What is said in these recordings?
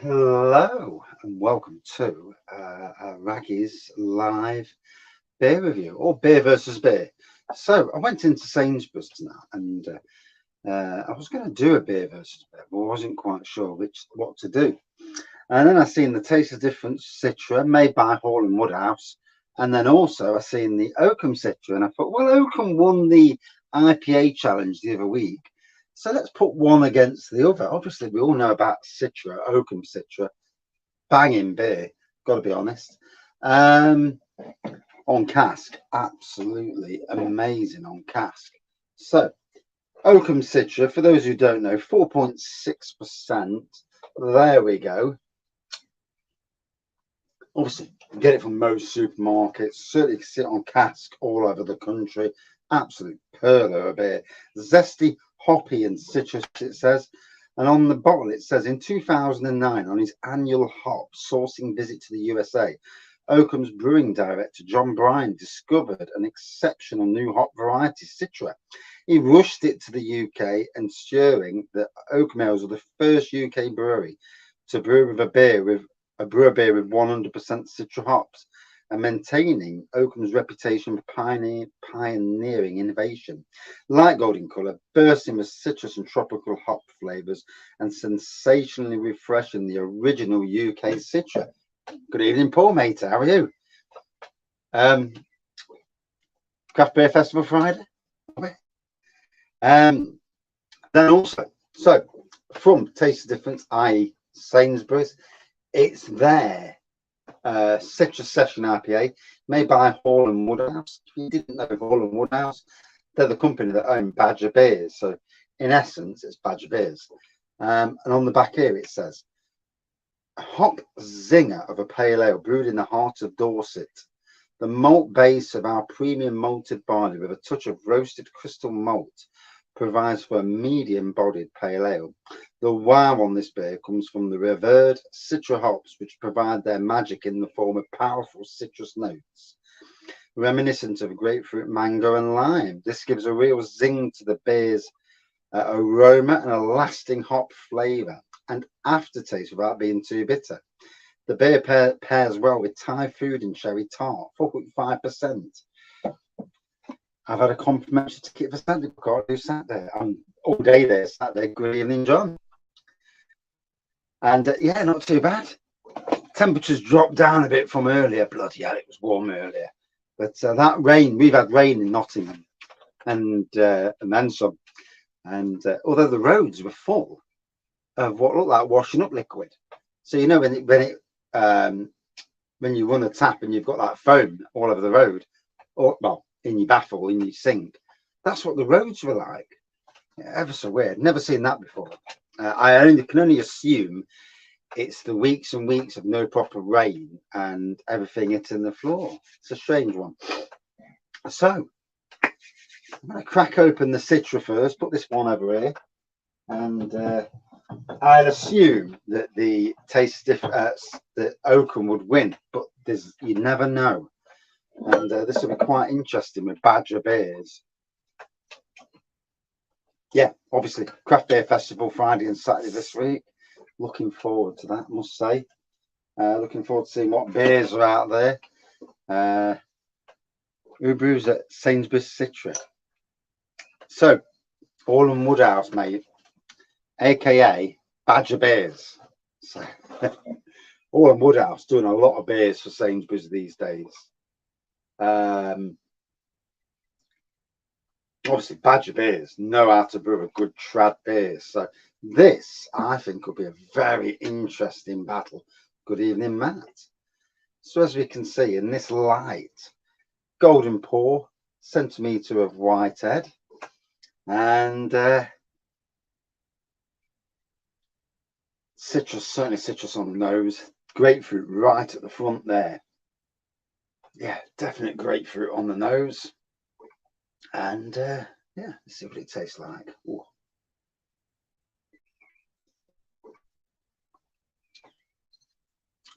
Hello and welcome to Wraggys live beer review, or beer versus beer. So I went into Sainsbury's tonight and I was going to do a beer versus beer, but I wasn't quite sure what to do. And then I seen the Taste of Difference Citra made by Hall and Woodhouse, and then also I seen the Oakham Citra, and I thought, well, Oakham won the IPA challenge the other week. So let's put one against the other. Obviously, we all know about Citra, Oakham Citra, banging beer, got to be honest. On cask, absolutely amazing on cask. So, Oakham Citra, for those who don't know, 4.6%. There we go. Obviously, you get it from most supermarkets. Certainly, you can see it on cask all over the country. Absolute pearl of a beer. Zesty, hoppy and citrus, it says. And on the bottle, it says, in 2009, on his annual hop sourcing visit to the USA, Oakham's brewing director, John Bryan, discovered an exceptional new hop variety, Citra. He rushed it to the UK, ensuring that Oakham Ales were the first UK brewery to brew a beer with 100% Citra hops, and maintaining Oakham's reputation for pioneering innovation. Light golden colour, bursting with citrus and tropical hop flavours, and sensationally refreshing, the original UK Citra. Good evening, Paul, mate. How are you? Craft Beer Festival Friday. Then also, so from Taste of Difference, i.e. Sainsbury's, it's their Citra Session IPA made by Hall and Woodhouse. If you didn't know Hall and Woodhouse, they're the company that own Badger Beers. So in essence, it's Badger Beers. And on the back here, it says, a hop zinger of a pale ale brewed in the heart of Dorset. The malt base of our premium malted barley with a touch of roasted crystal malt provides for a medium-bodied pale ale. The wow on this beer comes from the revered Citra hops, which provide their magic in the form of powerful citrus notes, reminiscent of grapefruit, mango, and lime. This gives a real zing to the beer's aroma and a lasting hop flavour and aftertaste without being too bitter. The beer pairs well with Thai food and cherry tart, 4.5%. I've had a complimentary ticket for Santa Claus who sat there. I'm all day there, sat there. Good evening, John. And yeah, not too bad. Temperatures dropped down a bit from earlier. Bloody hell, it was warm earlier. But that rain, we've had rain in Nottingham and then some. And although the roads were full of what looked like washing up liquid. So, you know, when you run a tap and you've got that foam all over the road, or well, in your baffle, in your sink, that's what the roads were like. Yeah, ever so weird. Never seen that before. I can only assume it's the weeks and weeks of no proper rain and everything hitting the floor. It's a strange one. So I'm going to crack open the Citra first, put this one over here, and I'd assume that the that Oakham would win, but you never know. And this will be quite interesting with Badger Beers. Yeah, obviously, Craft Beer Festival Friday and Saturday this week. Looking forward to that, I must say. Looking forward to seeing what beers are out there. Who brews at Sainsbury's Citra? So, Hall and Woodhouse, mate, aka Badger Beers. So, Hall and Woodhouse doing a lot of beers for Sainsbury's these days. Obviously, Badger Beers know how to brew a good trad beer. So this, I think, will be a very interesting battle. Good evening, Matt. So as we can see in this light, golden pour, centimetre of white head, and citrus, certainly citrus on the nose, grapefruit right at the front there. Yeah, definite grapefruit on the nose. And yeah, let's see what it tastes like. Ooh.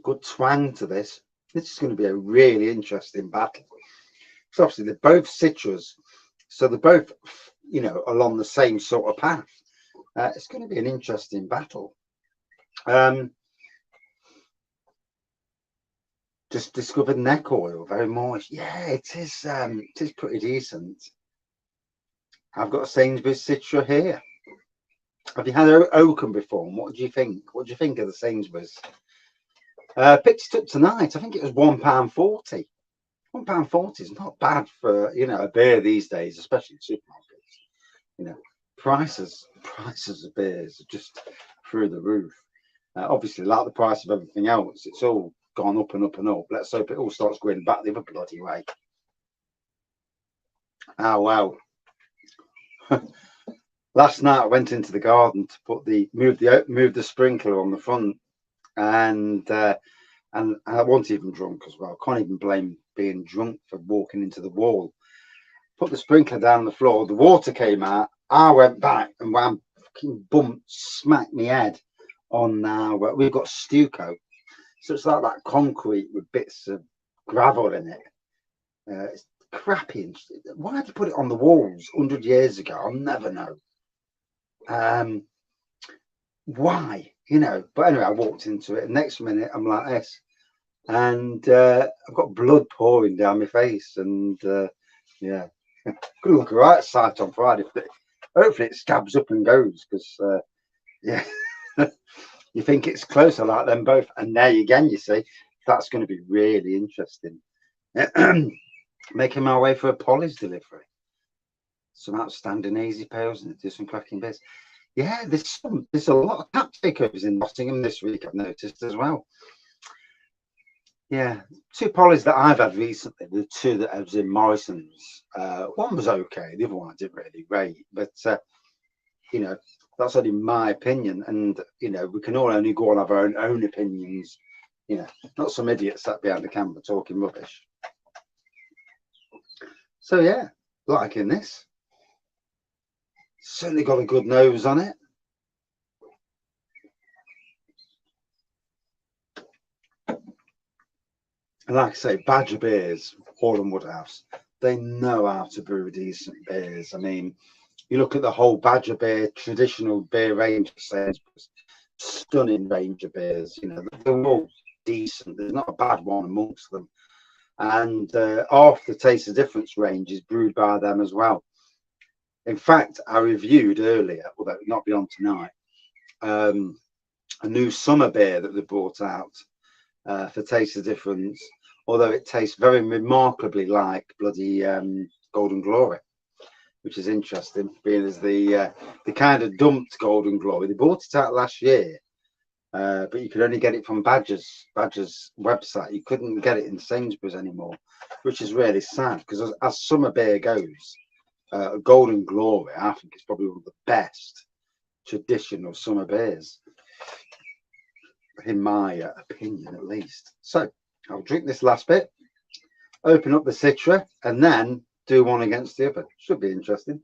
Good twang to this. This is going to be a really interesting battle. So obviously they're both citrus, so they're both, you know, along the same sort of path. It's going to be an interesting battle. Just discovered neck oil, very moist. Yeah, it is pretty decent. I've got a Sainsbury's Citra here. Have you had Oakham before? And what do you think? What do you think of the Sainsbury's? Picked it up tonight. I think it was £1.40. £1.40 is not bad for, you know, a beer these days, especially in supermarkets. You know, prices of beers are just through the roof. Obviously, like the price of everything else, it's all gone up and up and up. Let's hope it all starts going back the other bloody way. Oh wow. Last night I went into the garden to put move the sprinkler on the front, and I wasn't even drunk as well. Can't even blame being drunk for walking into the wall. Put the sprinkler down on the floor, the water came out, I went back and wham, fucking bumped, smacked my head on we've got stucco, so it's like that concrete with bits of gravel in it. It's crappy. Why did you put it on the walls 100 years ago? I'll never know. Why, you know? But anyway, I walked into it, and next minute I'm like this, and I've got blood pouring down my face, and yeah, gonna look a right sight on Friday. Hopefully it scabs up and goes, because yeah. You think it's closer like them both, and there again, you see, that's going to be really interesting. Making my way for a Polly's delivery. Some outstanding easy pails and do some cracking bits. Yeah, there's a lot of tap takeovers in Nottingham this week, I've noticed as well. Yeah, 2 Polly's that I've had recently, the 2 that I was in Morrison's. One was okay, the other one I didn't really rate, but you know, that's only my opinion, and you know, we can all only go on have our own opinions, you know, not some idiot sat behind the camera talking rubbish. So yeah, liking this. Certainly got a good nose on it. And like I say, Badger Beers, Oakham Woodhouse, they know how to brew decent beers. I mean, you look at the whole Badger Beer traditional beer range, stunning range of beers. You know, they're all decent. There's not a bad one amongst them. And half the Taste of Difference range is brewed by them as well. In fact, I reviewed earlier, although it not be on tonight, a new summer beer that they brought out for Taste of Difference, although it tastes very remarkably like bloody Golden Glory, which is interesting, being as they kind of dumped Golden Glory. They brought it out last year, but you could only get it from Badger's website. You couldn't get it in Sainsbury's anymore, which is really sad, because as summer beer goes, Golden Glory, I think, is probably one of the best traditional summer beers, in my opinion, at least. So I'll drink this last bit, open up the Citra, and then do one against the other. Should be interesting.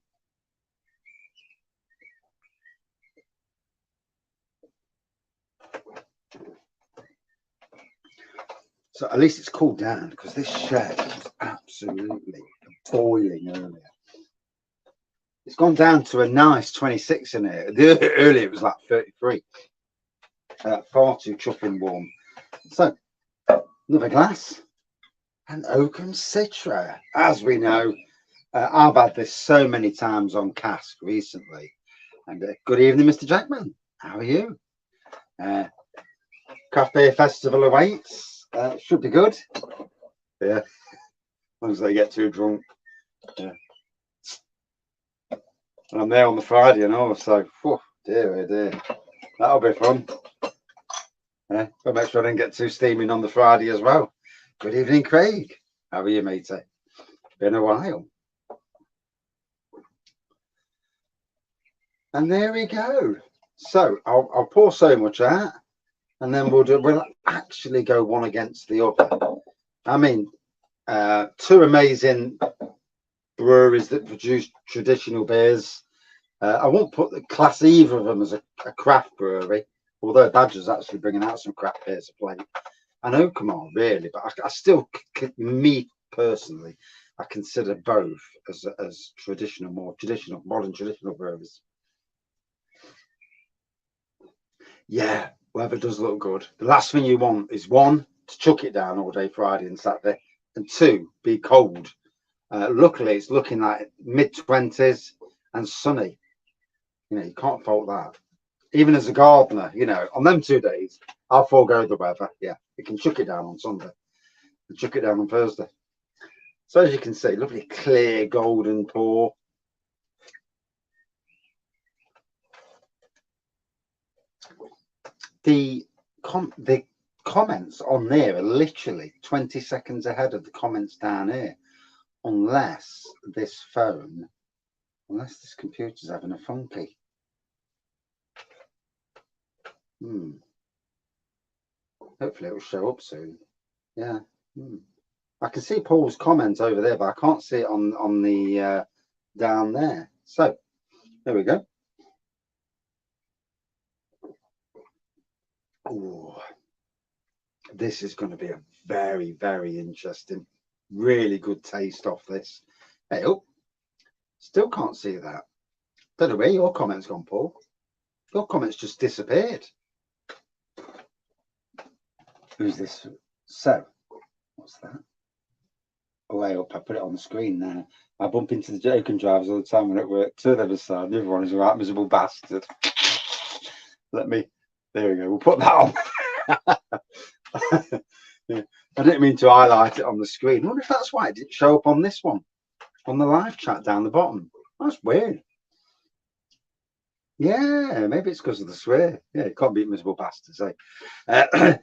So at least it's cooled down, because this shed was absolutely boiling earlier. It's gone down to a nice 26 in here. Earlier it was like 33. Far too chuffing warm. So another glass, and Oakham Citra. As we know, I've had this so many times on cask recently. And good evening, Mr. Jackman. How are you? Craft Beer Festival awaits. Should be good. Yeah, as long as they get too drunk. Yeah. And I'm there on the Friday and all, so dear, oh dear, that'll be fun. Yeah, but make sure I didn't get too steaming on the Friday as well. Good evening, Craig. How are you, matey? Been a while. And there we go. So I'll pour so much out, and then we'll actually go one against the other. I mean, 2 amazing breweries that produce traditional beers. I won't class either of them as a craft brewery, although Badger's actually bringing out some craft beers of late. And Oakham are really, but I still, me personally, I consider both as traditional, modern traditional breweries. Yeah, weather does look good. The last thing you want is one, to chuck it down all day Friday and Saturday, and two, be cold. Luckily, it's looking like mid-20s and sunny. You know, you can't fault that. Even as a gardener, you know, on them 2 days, I'll forego the weather. Yeah, you can chuck it down on Sunday and chuck it down on Thursday. So as you can see, lovely clear golden pour. The comments on there are literally 20 seconds ahead of the comments down here, unless this computer's having a funky. Hopefully it will show up soon. Yeah. I can see Paul's comments over there, but I can't see it on the down there. So there we go. Oh, this is going to be a very, very interesting, really good taste off this. Hey, oh, still can't see that. Don't know where your comments gone, Paul. Your comments just disappeared. Who's this? So, what's that? Way up, I put it on the screen now. I bump into the Oakham drivers all the time when at work. Two of them aside, the other one is a right miserable bastard. There we go. We'll put that on. Yeah. I didn't mean to highlight it on the screen. I wonder if that's why it didn't show up on this one, on the live chat down the bottom. That's weird. Yeah, maybe it's because of the swear. Yeah, it can't be miserable bastards, eh?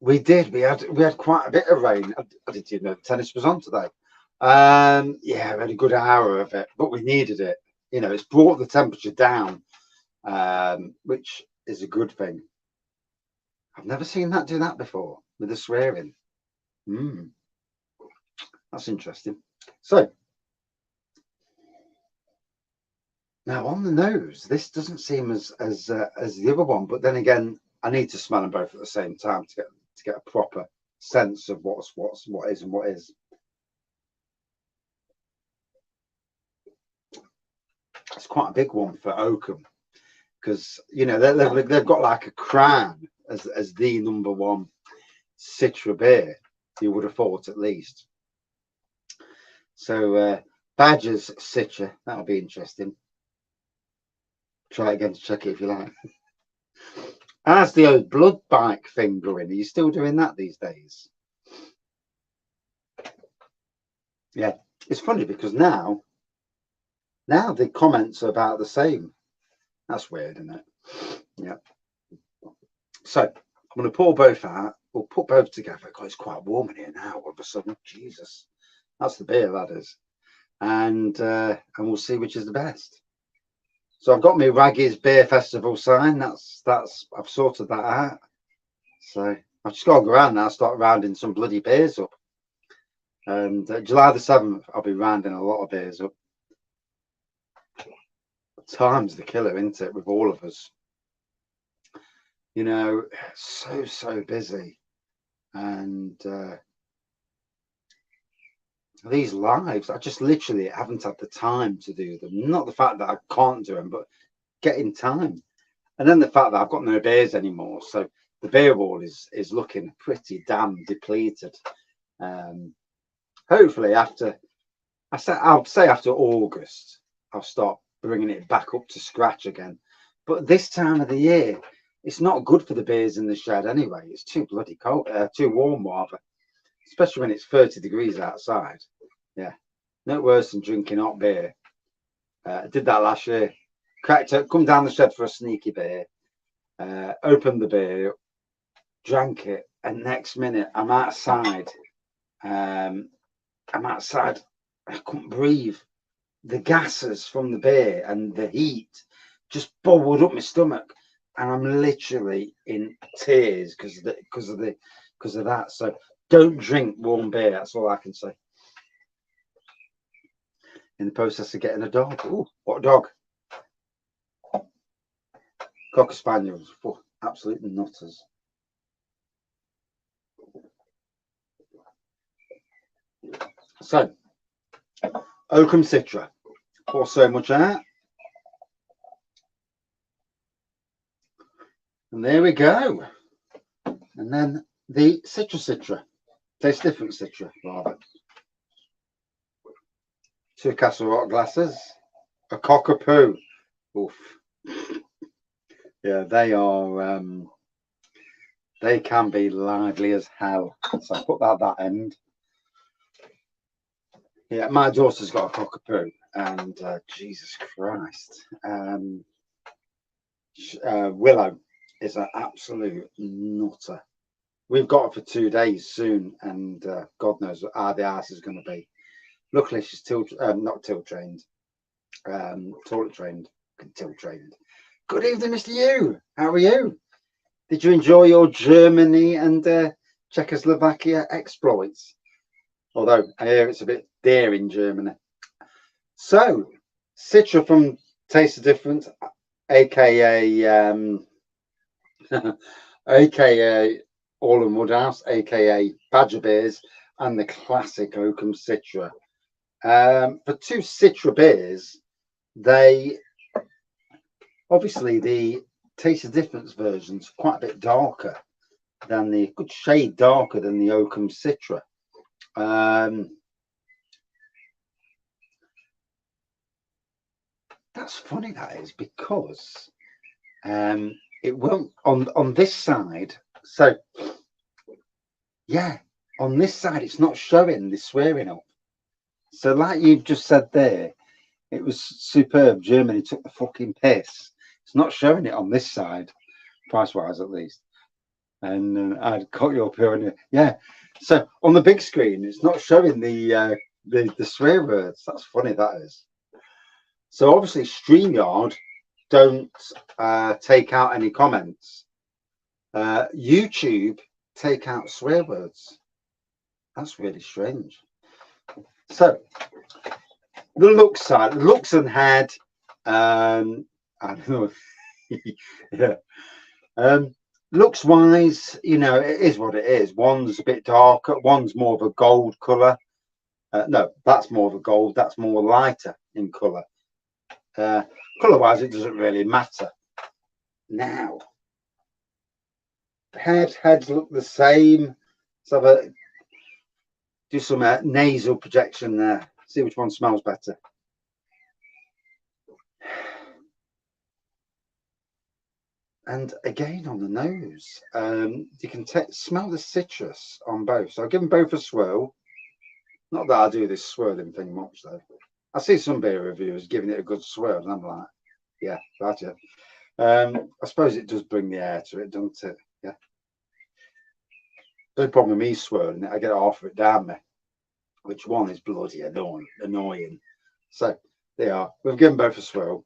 We did. We had quite a bit of rain. I didn't even know tennis was on today. Yeah, we had a good hour of it, but we needed it. You know, it's brought the temperature down, which is a good thing. I've never seen that do that before with the swearing. That's interesting. So now on the nose, this doesn't seem as the other one, but then again, I need to smell them both at the same time to get a proper sense of what is and what is. It's quite a big one for Oakham because you know they've got like a crown as the number one Citra beer. You would have thought at least. So Badger's Citra, that'll be interesting. Try again to check it if you like. How's the old blood bike thing going? Are you still doing that these days? Yeah, it's funny because now the comments are about the same. That's weird, isn't it? Yeah. So I'm going to pour both out. We'll put both together because it's quite warm in here now. All of a sudden, Jesus, that's the beer, that is. And we'll see which is the best. So I've got my Wraggys Beer Festival sign. That's I've sorted that out. So I've just got to go around now, start rounding some bloody beers up. And July the 7th, I'll be rounding a lot of beers up. Time's the killer, isn't it, with all of us? You know, so busy. And these lives, I just literally haven't had the time to do them. Not the fact that I can't do them, but getting time. And then the fact that I've got no beers anymore. So the beer wall is looking pretty damn depleted. Hopefully after August, I'll start bringing it back up to scratch again. But this time of the year, it's not good for the beers in the shed anyway. It's too bloody cold, too warm rather, especially when it's 30 degrees outside. Yeah, no worse than drinking hot beer. I did that last year. Cracked it, come down the shed for a sneaky beer, opened the beer, drank it, and next minute I'm outside. I couldn't breathe. The gases from the beer and the heat just bubbled up my stomach, and I'm literally in tears because of that. So don't drink warm beer. That's all I can say. In the process of getting a dog. Oh, what a dog! Cocker Spaniels, absolute nutters. So, Oakham Citra. Pour so much out. And there we go. And then the Citra. Tastes different Citra, rather. 2 Castle Rock glasses. A cockapoo. Oof. Yeah, they are, they can be lively as hell. So I put that at that end. Yeah, my daughter's got a cockapoo, and Jesus Christ. Willow is an absolute nutter. We've got her for 2 days soon, and God knows how the house is going to be. Luckily, she's not tilt trained, toilet trained, tilt trained. Good evening, Mr. Yu. How are you? Did you enjoy your Germany and Czechoslovakia exploits? Although I hear it's a bit dear in Germany. So, Citra from Taste of Difference, aka aka All in Woodhouse, aka Badger Beers, and the classic Oakham Citra. For 2 Citra beers, they obviously the Taste of Difference version's quite a bit darker than the good shade darker than the Oakham Citra. That's funny, that is, because it won't on this side. So yeah, on this side it's not showing the swearing up. So like you've just said there, it was superb. Germany took the fucking piss. It's not showing it on this side, price wise at least. And I'd cut you up here, and yeah. So on the big screen, it's not showing the swear words. That's funny, that is. So obviously, StreamYard don't take out any comments. YouTube take out swear words. That's really strange. So the looks side, looks and head. I don't know. Yeah. Looks wise, you know, it is what it is. One's a bit darker, one's more of a gold colour. No, that's more of a gold, that's more lighter in colour. Colour wise, it doesn't really matter. Now, heads look the same. So do some nasal projection there. See which one smells better. And again on the nose, you can smell the citrus on both. So I'll give them both a swirl. Not that I do this swirling thing much though. I see some beer reviewers giving it a good swirl, and I'm like, yeah, gotcha. I suppose it does bring the air to it, doesn't it? Yeah. The problem with me swirling it, I get half of it down me, which one is bloody annoying. So they are. We've given both a swirl.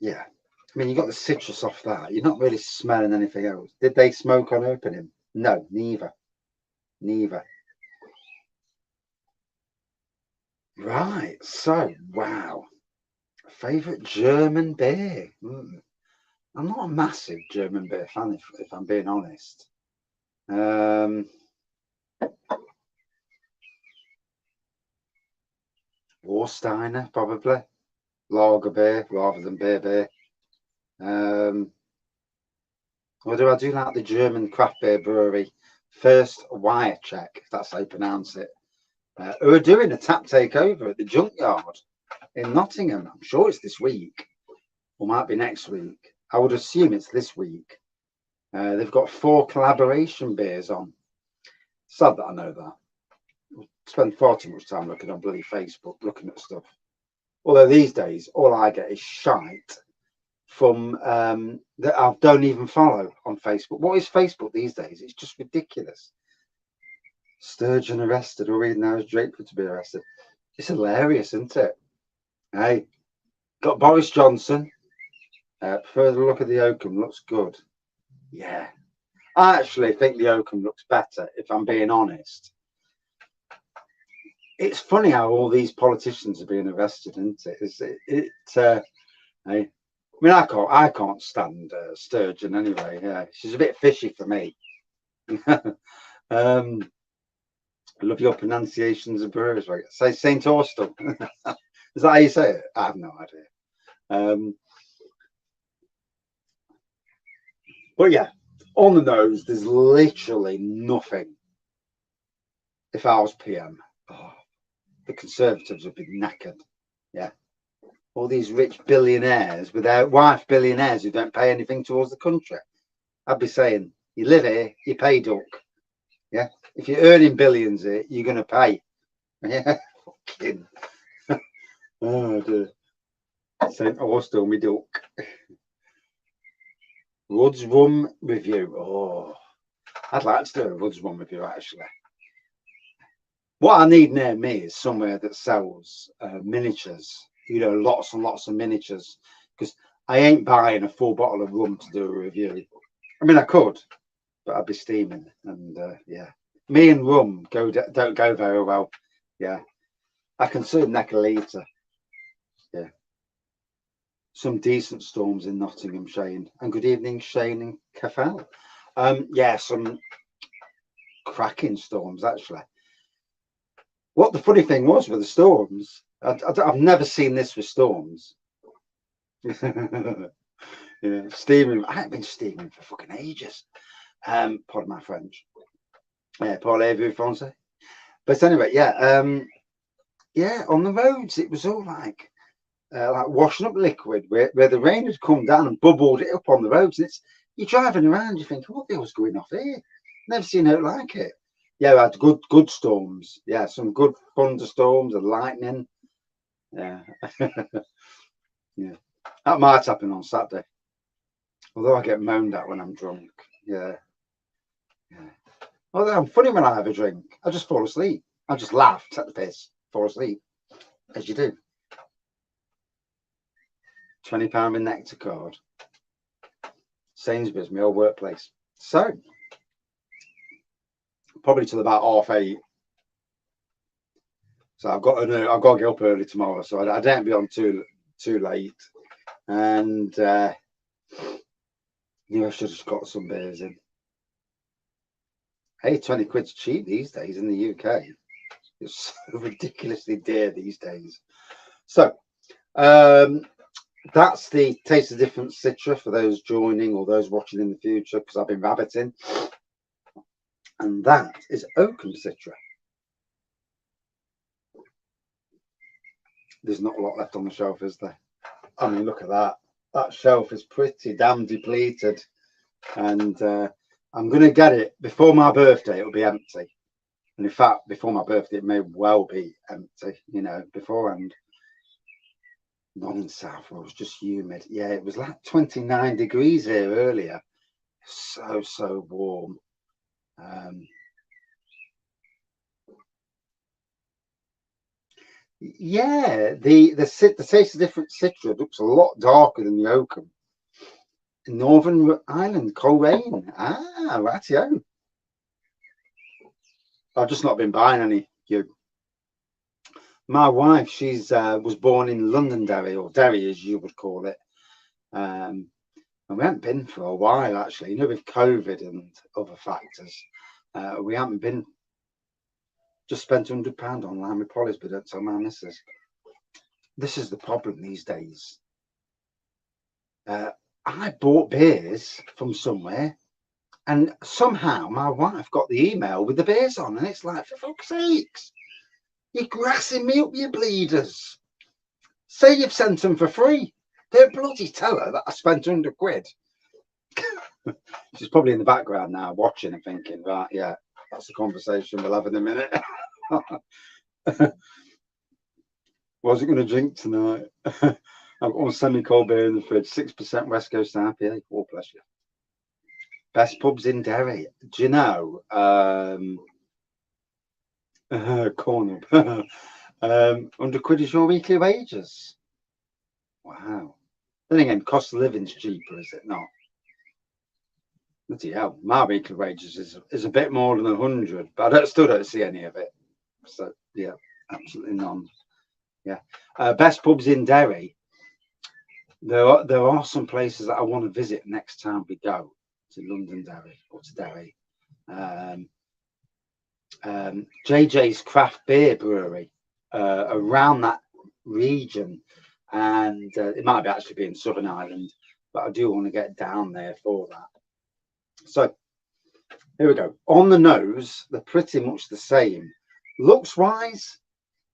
Yeah, I mean, you got the citrus off that. You're not really smelling anything else. Did they smoke on opening? No, neither. Right. So, wow. Favorite German beer? I'm not a massive German beer fan, if I'm being honest. Warsteiner, probably. Lager beer rather than beer. Although I do like the German craft beer brewery First Wire Check, if that's how you pronounce it, who are doing a tap takeover at the Junkyard in Nottingham. I'm sure it's this week, or might be next week. I would assume it's this week. They've got 4 collaboration beers on. Sad that I know that. I spend far too much time looking on bloody Facebook, looking at stuff. Although these days, all I get is shite from that I don't even follow on Facebook. What is Facebook these days? It's just ridiculous. Sturgeon arrested, or even now is Drakeford to be arrested. It's hilarious, isn't it? Hey, got Boris Johnson. Prefer the look of the Oakham. Looks good. Yeah, I actually think the Oakham looks better, if I'm being honest. It's funny how all these politicians are being arrested, isn't it? Hey, I mean, I can't stand Sturgeon anyway. Yeah, she's a bit fishy for me. I love your pronunciations of brewers. Right? Say Saint Austell. Is that how you say it? I have no idea. But yeah, on the nose, there's literally nothing. If I was PM, the Conservatives would be knackered. Yeah. All these rich billionaires without wife billionaires who don't pay anything towards the country. I'd be saying, you live here, you pay duck. Yeah. If you're earning billions here, you're going to pay. Yeah. Fucking. Oh, dear. St. Austell, me duck. Rudd's Rum review. Oh, I'd like to do a Rudd's Rum review, actually. What I need near me is somewhere that sells miniatures, you know, lots and lots of miniatures, because I ain't buying a full bottle of rum to do a review. I mean, I could, but I'd be steaming, and yeah, me and rum don't go very well. Yeah, I can soon neck a litre. Yeah, some decent storms in Nottingham, Shane, and good evening, Shane and Cafel. Yeah, some cracking storms actually. What the funny thing was with the storms, I've never seen this with storms. Yeah, steaming. I haven't been steaming for fucking ages. Pardon my French. Yeah, parlez-vous français? But anyway, yeah, yeah, on the roads it was all like washing up liquid where the rain had come down and bubbled it up on the roads. And you're driving around, you think, what the hell's going off here? Never seen it like it. Yeah, we had good storms. Yeah, some good thunderstorms and lightning. Yeah. Yeah. That might happen on Saturday. Although I get moaned at when I'm drunk. Yeah. Yeah. Although I'm funny when I have a drink. I just fall asleep. I just laugh, take the piss, fall asleep. As you do. £20 in nectar card. Sainsbury's, my old workplace. So probably till about 8:30. So I've got to get up early tomorrow, so I don't be on too late. And I should have just got some beers in. Hey, 20 quid's cheap these days in the UK. It's so ridiculously dear these days. So that's the Taste of Difference Citra for those joining or those watching in the future, because I've been rabbiting. And that is Oakham Citra. There's not a lot left on the shelf, is there? I mean, look at that. That shelf is pretty damn depleted. And I'm going to get it before my birthday. It'll be empty. And in fact, before my birthday, it may well be empty, you know, beforehand. Not in South, it was just humid. Yeah, it was like 29 degrees here earlier. So warm. Yeah, the Taste of Different Citra looks a lot darker than the Oakham. Northern Ireland, Coleraine. Ah, rightio. I've just not been buying any. My wife, she's was born in Londonderry, or Derry as you would call it. And we haven't been for a while, actually. You know, with COVID and other factors, we haven't been. Just spent £100 on lime with Polly's, but don't tell my missus. This is the problem these days. I bought beers from somewhere, and somehow my wife got the email with the beers on, and it's like, for fuck's sakes, you're grassing me up, you bleeders. Say you've sent them for free. Don't bloody tell her that I spent £100. She's probably in the background now watching and thinking, right, yeah, that's the conversation we'll have in a minute. What's it going to drink tonight? I've got one semi-cold beer in the fridge, 6% West Coast IPA. Oh, bless you. Best pubs in Derry. Do you know? Corner. £100 is your weekly wages. Wow. Then again, cost of living's cheaper, is it not? Bloody hell, my weekly wages is a bit more than 100, but I still don't see any of it. So yeah, absolutely none. Yeah. Best pubs in Derry. There are some places that I want to visit next time we go to Londonderry or to Derry. JJ's Craft Beer Brewery, around that region, and it might be actually be in Southern Ireland, but I do want to get down there for that. So here we go. On the nose, they're pretty much the same. Looks wise,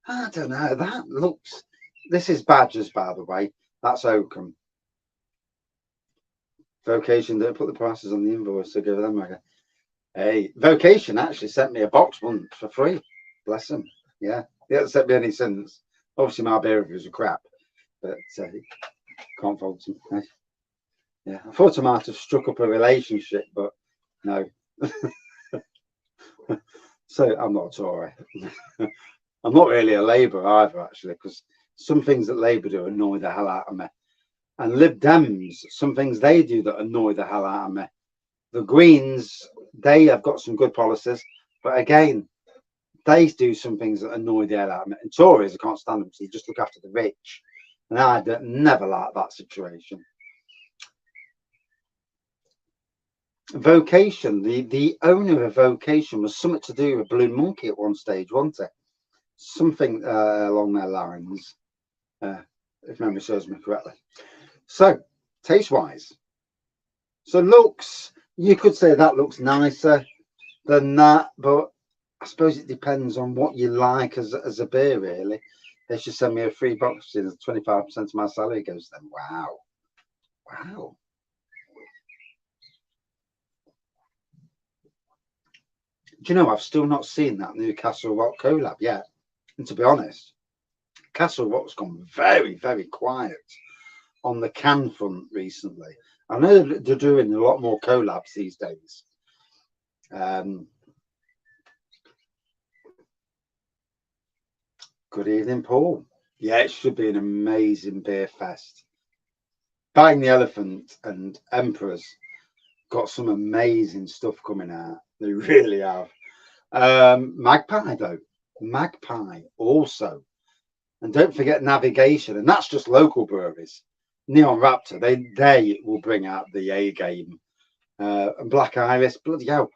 I don't know. That looks. This is Badgers, by the way. That's Oakham. Vocation, don't put the prices on the invoice, so give them a hey. Vocation actually sent me a box once for free. Bless them. Yeah, they haven't sent me any since. Obviously, my beer reviews are crap, but can't fault them. Yeah, I thought I might have struck up a relationship, but no. So I'm not a Tory. I'm not really a Labour either, actually, because some things that Labour do annoy the hell out of me. And Lib Dems, some things they do that annoy the hell out of me. The Greens, they have got some good policies, but again, they do some things that annoy the hell out of me. And Tories, I can't stand them, so they just look after the rich. And I never like that situation. Vocation, the owner of Vocation was something to do with Blue Monkey at one stage, wasn't it? Something along their lines, if memory serves me correctly. So, taste-wise, so looks, you could say that looks nicer than that, but I suppose it depends on what you like as a beer, really. They should send me a free box, 25% of my salary goes to them. Wow. Wow. Do you know, I've still not seen that Newcastle Rock collab yet. And to be honest, Castle Rock's gone very, very quiet on the can front recently. I know they're doing a lot more collabs these days. Good evening, Paul. Yeah, it should be an amazing beer fest. Buying the Elephant and Emperor's got some amazing stuff coming out. They really have. Magpie, though. Magpie also. And don't forget Navigation. And that's just local breweries. Neon Raptor, they will bring out the A game. And Black Iris, bloody hell.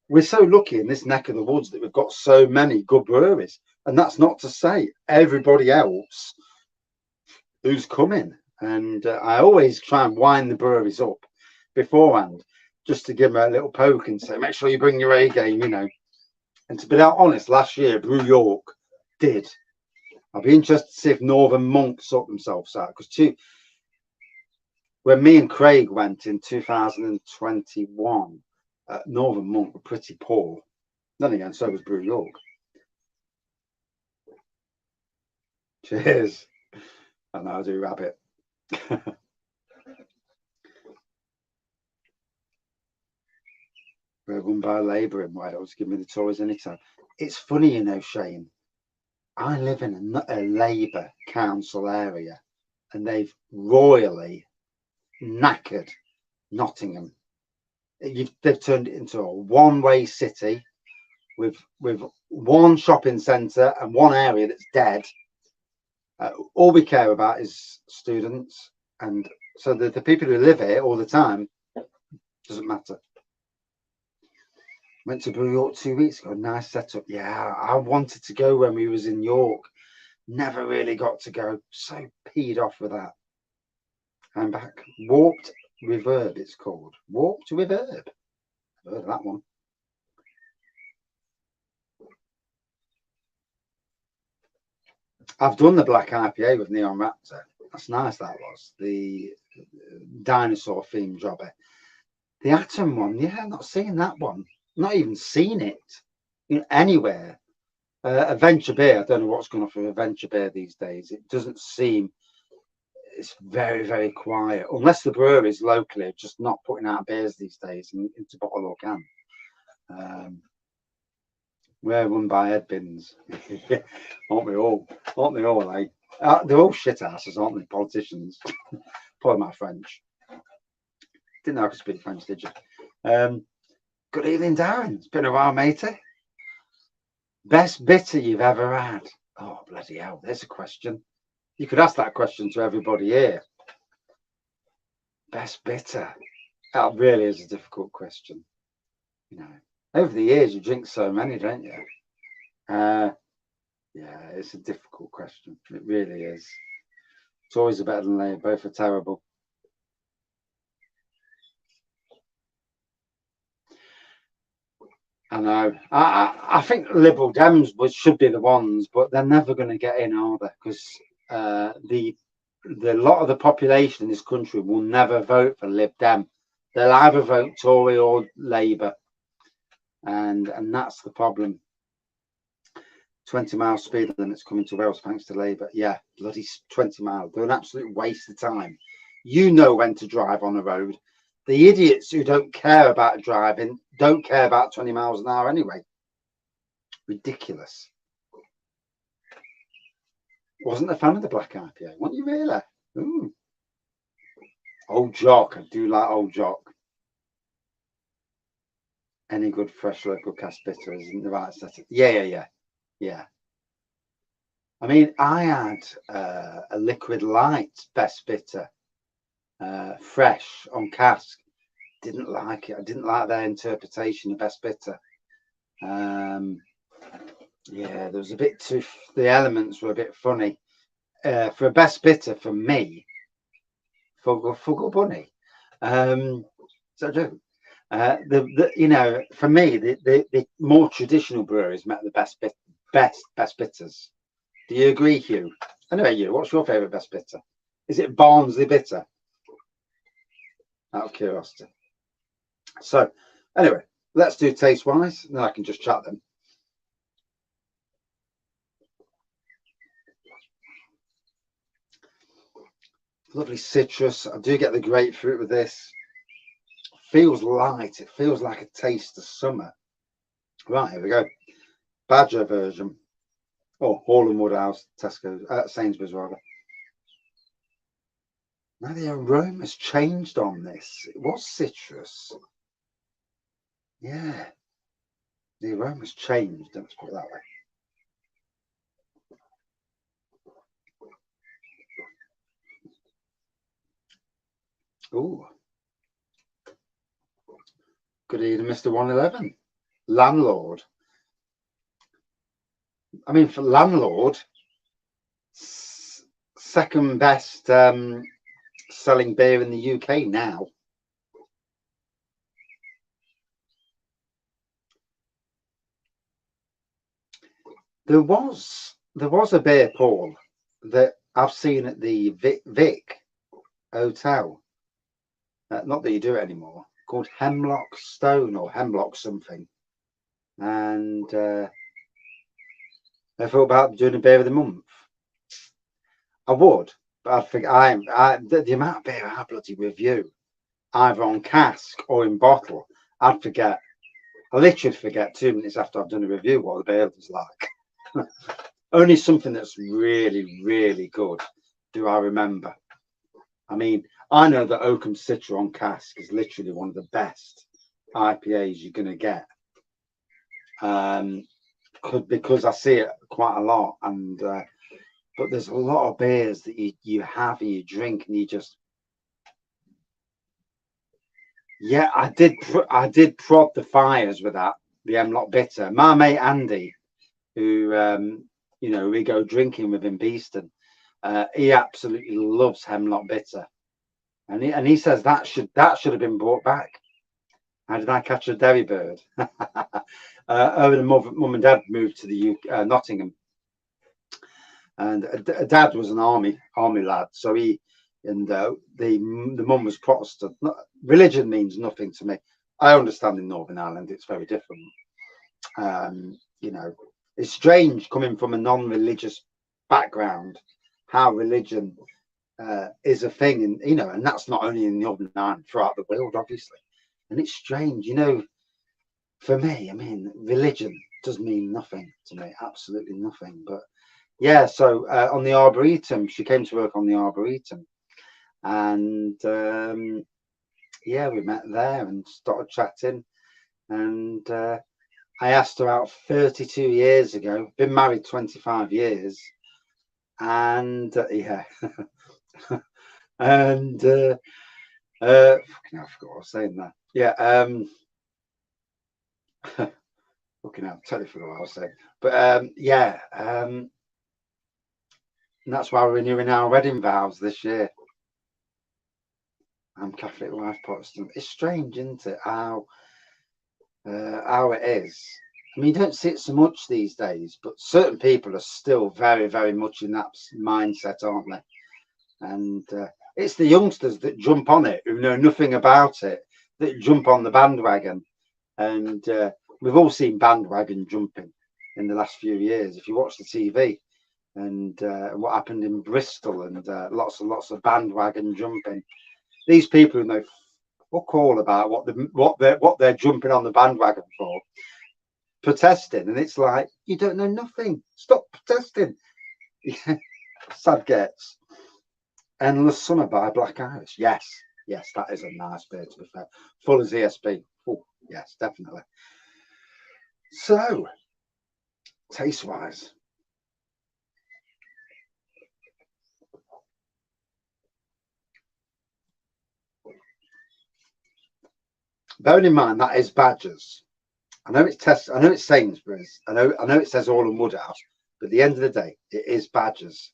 We're so lucky in this neck of the woods that we've got so many good breweries. And that's not to say everybody else who's coming. And I always try and wind the breweries up beforehand, just to give them a little poke and say, make sure you bring your A game, you know. And to be honest, last year, Brew York did. I'll be interested to see if Northern Monk sort themselves out. Because when me and Craig went in 2021, Northern Monk were pretty poor. Then again, so was Brew York. Cheers. I know I do, Rabbit. We're run by Labour in Wales. Give me the Tories anytime. It's funny, you know, Shane. I live in a Labour council area, and they've royally knackered Nottingham. They've turned it into a one-way city with one shopping centre and one area that's dead. All we care about is students, and so the people who live here all the time, doesn't matter. Went to Brew York 2 weeks ago. Nice setup. Yeah, I wanted to go when we was in York. Never really got to go. So peed off with that. I'm back. Warped Reverb, it's called. Warped Reverb. I've heard of that one. I've done the black IPA with Neon Raptor. That's nice, that was. The dinosaur themed jobber. The Atom one, yeah, not seeing that one. Not even seen it, you know, anywhere. Adventure Beer, I don't know what's going on for Adventure Beer these days. It doesn't seem, it's very, very quiet. Unless the breweries locally are just not putting out beers these days into bottle or can. We're run by head bins. Aren't we all? Aren't they all, eh? They're all shit asses, aren't they? Politicians. Pardon my French. Didn't know I could speak French, did you? Good evening, Darren. It's been a while, matey. Best bitter you've ever had? Oh, bloody hell. There's a question. You could ask that question to everybody here. Best bitter. That really is a difficult question. You know, over the years, you drink so many, don't you? Yeah, it's a difficult question. It really is. Tories are better than Labour. Both are terrible. I know. I think Liberal Dems should be the ones, but they're never going to get in, are they? Because the lot of the population in this country will never vote for Lib Dem. They'll either vote Tory or Labour, and that's the problem. 20-mile speed limits coming to Wales thanks to Labour. Yeah, bloody 20 miles. They're an absolute waste of time. You know when to drive on the road. The idiots who don't care about driving don't care about 20 miles an hour anyway. Ridiculous. Wasn't a fan of the black IPA, weren't you really? Ooh. Old Jock. I do like Old Jock. Any good fresh local cast bitter isn't the right set. Yeah. I mean, I had a liquid light best bitter, fresh on cask. Didn't like it. I didn't like their interpretation of best bitter. Yeah, there was a bit too. The elements were a bit funny. For a best bitter, for me, for bunny. So I do. You know, for me, the more traditional breweries make the best bitters. Do you agree, Hugh? Anyway, Hugh, what's your favourite best bitter? Is it Barnsley bitter? Out of curiosity. So, anyway, let's do taste wise, then I can just chat them. Lovely citrus. I do get the grapefruit with this. Feels light. It feels like a taste of summer. Right, here we go. Badger version. Oh, Hall and Woodhouse, Tesco, Sainsbury's rather. Now the aroma's changed on this. It was citrus. Yeah. The aroma's changed. Let's put it that way. Oh. Good evening, Mr. 111. Landlord. I mean, for landlord, second best selling beer in the UK now. There was a beer, Paul, that I've seen at the Vic Hotel. Not that you do it anymore. Called Hemlock Stone or Hemlock something. And I thought about doing a beer of the month. I would, but I think the amount of beer I bloody review, either on cask or in bottle, I'd forget. I literally forget 2 minutes after I've done a review what the beer was like. Only something that's really, really good do I remember. I mean, I know that Oakham Citra on cask is literally one of the best IPAs you're going to get. Because I see it quite a lot, and but there's a lot of beers that you have and you drink and you just, yeah, I did prod the fires with that, the Hemlock bitter. My mate Andy, who you know, we go drinking with in Beeston, he absolutely loves Hemlock bitter, and he says that should have been brought back. How did I catch a Derry bird? The mum and dad moved to the UK, Nottingham, and dad was an army lad, so the mum was Protestant. Religion means nothing to me. I understand in Northern Ireland it's very different. You know, it's strange coming from a non-religious background how religion is a thing, and you know, and that's not only in Northern Ireland, throughout the world, obviously. And it's strange, you know, for me, I mean, religion does mean nothing to me, absolutely nothing. But yeah, so on the Arboretum, she came to work on the Arboretum, and yeah, we met there and started chatting, and I asked her out 32 years ago, been married 25 years, and yeah, and I forgot what I was saying there. Yeah, fucking hell, totally forgot what I was saying. But yeah, And that's why we're renewing our wedding vows this year. I'm Catholic, wife Protestant. It's strange, isn't it? How it is. I mean, you don't see it so much these days, but certain people are still very, very much in that mindset, aren't they? And it's the youngsters that jump on it, who know nothing about it, that jump on the bandwagon. And we've all seen bandwagon jumping in the last few years. If you watch the TV, and what happened in Bristol, and lots and lots of bandwagon jumping. These people who know fuck all about what they're jumping on the bandwagon for, protesting, and it's like, you don't know nothing. Stop protesting. Sad gets. Endless Summer by Black Iris. Yes, that is a nice beer, to be fair. Full as ESB. Oh, yes, definitely. So, taste wise. Bearing in mind that is Badgers. I know it's Sainsbury's. I know it says Oakham Woodhouse, but at the end of the day, it is Badgers.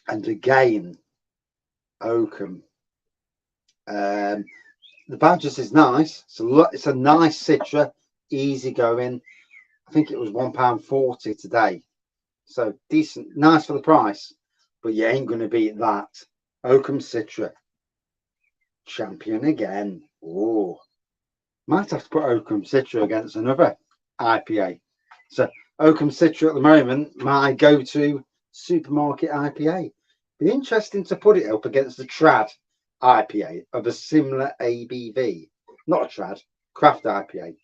And again, Oakham. The Badgers is nice. It's a nice Citra, easy going. I think it was £1.40 today. So decent, nice for the price, but you ain't going to beat that. Oakham Citra, champion again. Oh, might have to put Oakham Citra against another IPA. So Oakham Citra at the moment, my go-to supermarket IPA. Be interesting to put it up against the Trad IPA of a similar ABV, not a Trad, craft IPA,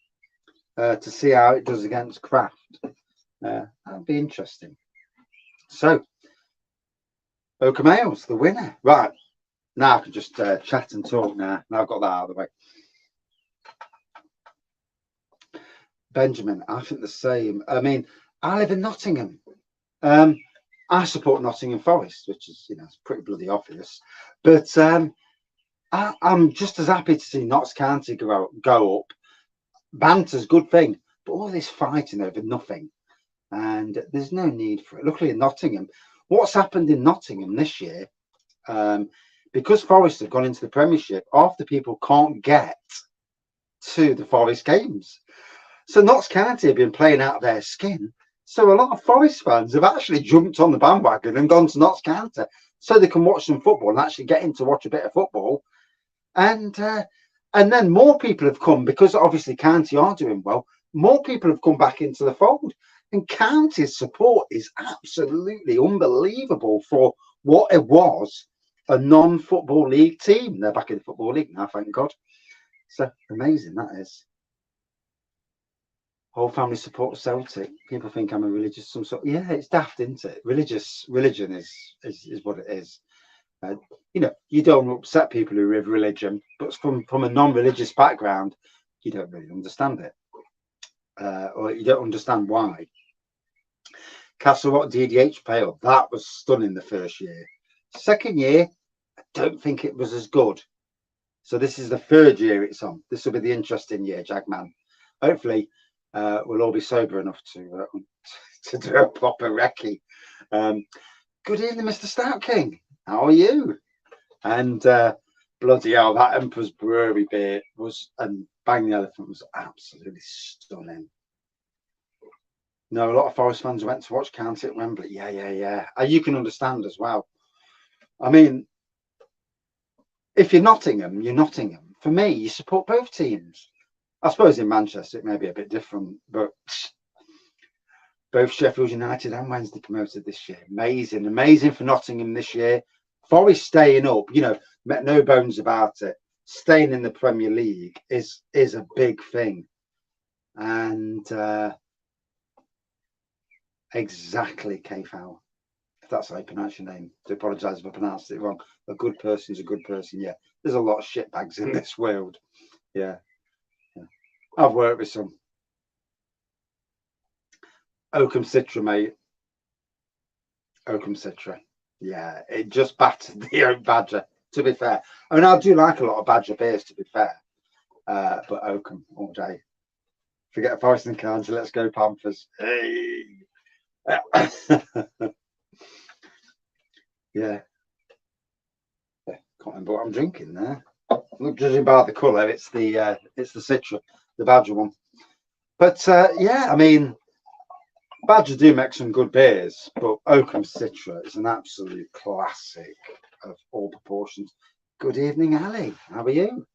to see how it does against craft. That'd be interesting. So, Oakham Ales, the winner. Right, now I can just chat and talk now. Now I've got that out of the way. Benjamin, I think the same. I mean, I live in Nottingham. I support Nottingham Forest, which is, it's pretty bloody obvious. But I'm just as happy to see Notts County go up. Banter's a good thing, but all this fighting over nothing, and there's no need for it. Luckily in Nottingham, what's happened in Nottingham this year, because Forest have gone into the Premiership, half the people can't get to the Forest games. So Notts County have been playing out their skin. So a lot of Forest fans have actually jumped on the bandwagon and gone to Notts County so they can watch some football and actually get in to watch a bit of football. And then more people have come, because obviously County are doing well. More people have come back into the fold. And County's support is absolutely unbelievable for what it was, a non-football league team. They're back in the football league now, thank God. So amazing that is. Whole family support Celtic. People think I'm a religious some sort. Yeah, it's daft, isn't it? Religion is what it is. You don't upset people who live religion, but from a non-religious background, you don't really understand it, or you don't understand why. Castle Rock DDH Pale, that was stunning the first year. Second year, I don't think it was as good. So this is the third year it's on. This will be the interesting year, Jagman. Hopefully, we'll all be sober enough to do a proper recce. Good evening, Mr. Stout King. How are you? And bloody hell, that Emperor's Brewery beer and Bang the Elephant was absolutely stunning. No, a lot of Forest fans went to watch County at Wembley. Yeah. You can understand as well. I mean, if you're Nottingham, you're Nottingham. For me, you support both teams. I suppose in Manchester it may be a bit different, but both Sheffield United and Wednesday promoted this year. Amazing for Nottingham this year. Forest staying up, met no bones about it. Staying in the Premier League is a big thing. And exactly, Kfal, if that's how you pronounce your name. I apologise if I pronounced it wrong. A good person is a good person. Yeah, there's a lot of shitbags in this world. Yeah. I've worked with some. Oakham Citra, mate. Oakham Citra. Yeah, it just battered the Oak Badger, to be fair. I mean, I do like a lot of Badger beers, to be fair. But Oakham all day. Forget Forest and Carnage. Let's go Panthers. Hey. Yeah. Can't remember what I'm drinking there. Look, judging by the colour, it's the Citra, the Badger one. But yeah, I mean, Badger do make some good beers, but Oakham Citra is an absolute classic of all proportions. Good evening, Ali. How are you?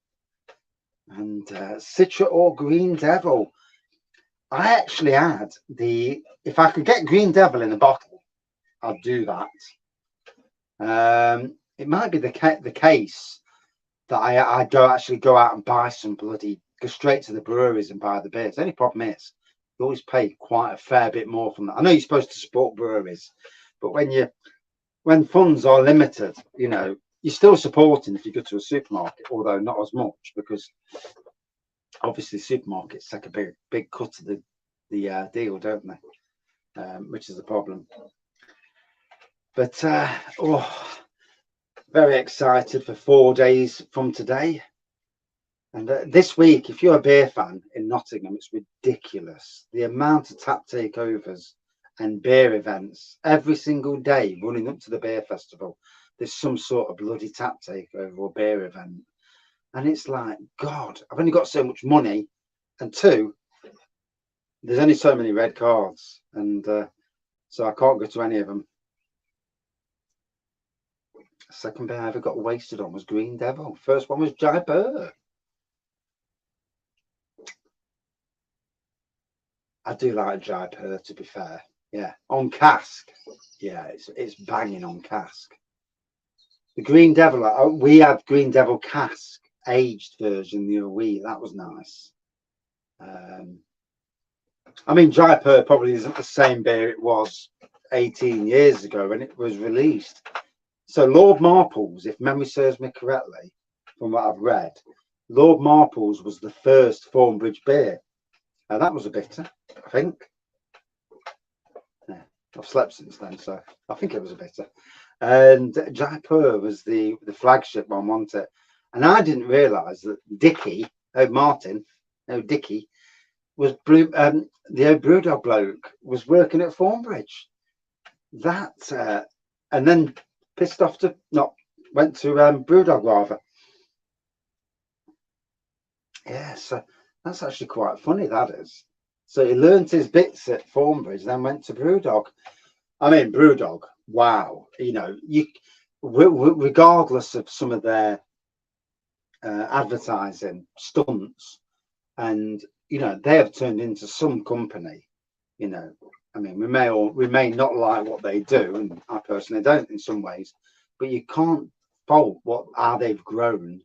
And Citra or Green Devil. I actually had if I could get Green Devil in a bottle, I'd do that. It might be the case that I don't actually go out and buy some go straight to the breweries and buy the beers. The only problem is you always pay quite a fair bit more from that. I know you're supposed to support breweries, but when funds are limited, you know, you're still supporting if you go to a supermarket, although not as much, because obviously supermarkets take a big cut of the deal, don't they? Which is the problem. But very excited for 4 days from today. And this week, if you're a beer fan in Nottingham, it's ridiculous. The amount of tap takeovers and beer events every single day running up to the beer festival. There's some sort of bloody tap takeover or beer event. And it's like, God, I've only got so much money. And two, there's only so many red cards. And so I can't go to any of them. Second beer I ever got wasted on was Green Devil. First one was Jaipur. I do like Jaipur, to be fair. Yeah, on cask. Yeah, it's banging on cask. The Green Devil, we had Green Devil cask aged version the other week. That was nice. I mean, Jaipur probably isn't the same beer it was 18 years ago when it was released. So Lord Marples, if memory serves me correctly, from what I've read, Lord Marples was the first Thornbridge beer. And that was a bitter, I think. Yeah, I've slept since then, so I think it was a bitter. And Jaipur was the flagship one, wasn't it? And I didn't realise that Dickie was the old Brewdog bloke was working at Thornbridge. That and then pissed off went to Brewdog rather. Yeah, so that's actually quite funny, that is. So he learnt his bits at Thornbridge, then went to Brewdog. I mean, Brewdog, wow. You know, regardless of some of their advertising stunts, and you know, they have turned into some company. You know, I mean, we may not like what they do, and I personally don't in some ways, but you can't fault how they've grown.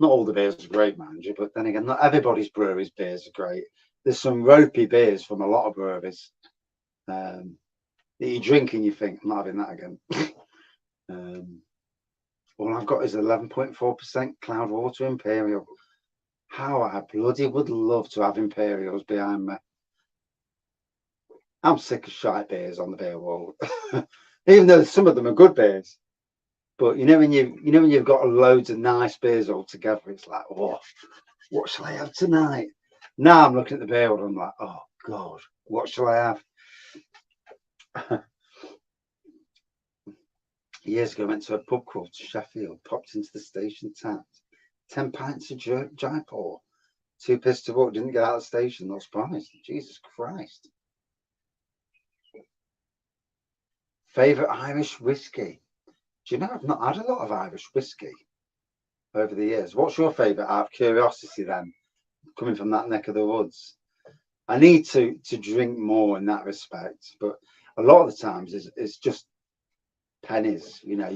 Not all the beers are great, mind you, but then again, not everybody's brewery's beers are great. There's some ropey beers from a lot of breweries that you drink and you think, I'm not having that again. All I've got is 11.4% Cloudwater Imperial. How I bloody would love to have Imperials behind me. I'm sick of shite beers on the beer wall, even though some of them are good beers. But you know when you've got loads of nice beers all together, it's like, oh, what shall I have tonight? Now I'm looking at the beer and I'm like, oh God, what shall I have? Years ago, I went to a pub called Sheffield, popped into the station, tapped 10 pints of Jaipur. Too pissed to walk, didn't get out of the station, not surprised. Jesus Christ. Favourite Irish whiskey? Do you know, I've not had a lot of Irish whiskey over the years. What's your favourite, out of curiosity then, coming from that neck of the woods? I need to drink more in that respect, but a lot of the times it's just pennies, you know.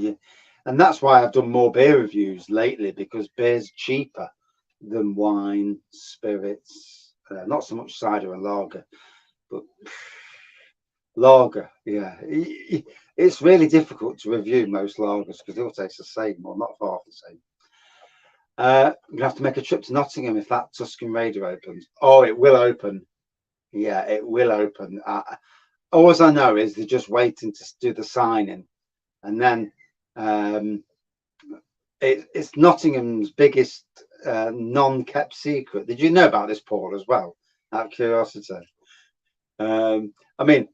And that's why I've done more beer reviews lately, because beer's cheaper than wine, spirits, not so much cider and lager, but lager, yeah. It's really difficult to review most lagers because they all taste the same, or not far the same. I'm gonna have to make a trip to Nottingham if that Tuscan Raider opens. Oh, it will open. Yeah, it will open. All I know is they're just waiting to do the signing, and then it's Nottingham's biggest non-kept secret. Did you know about this, Paul, as well? Out of curiosity. I mean,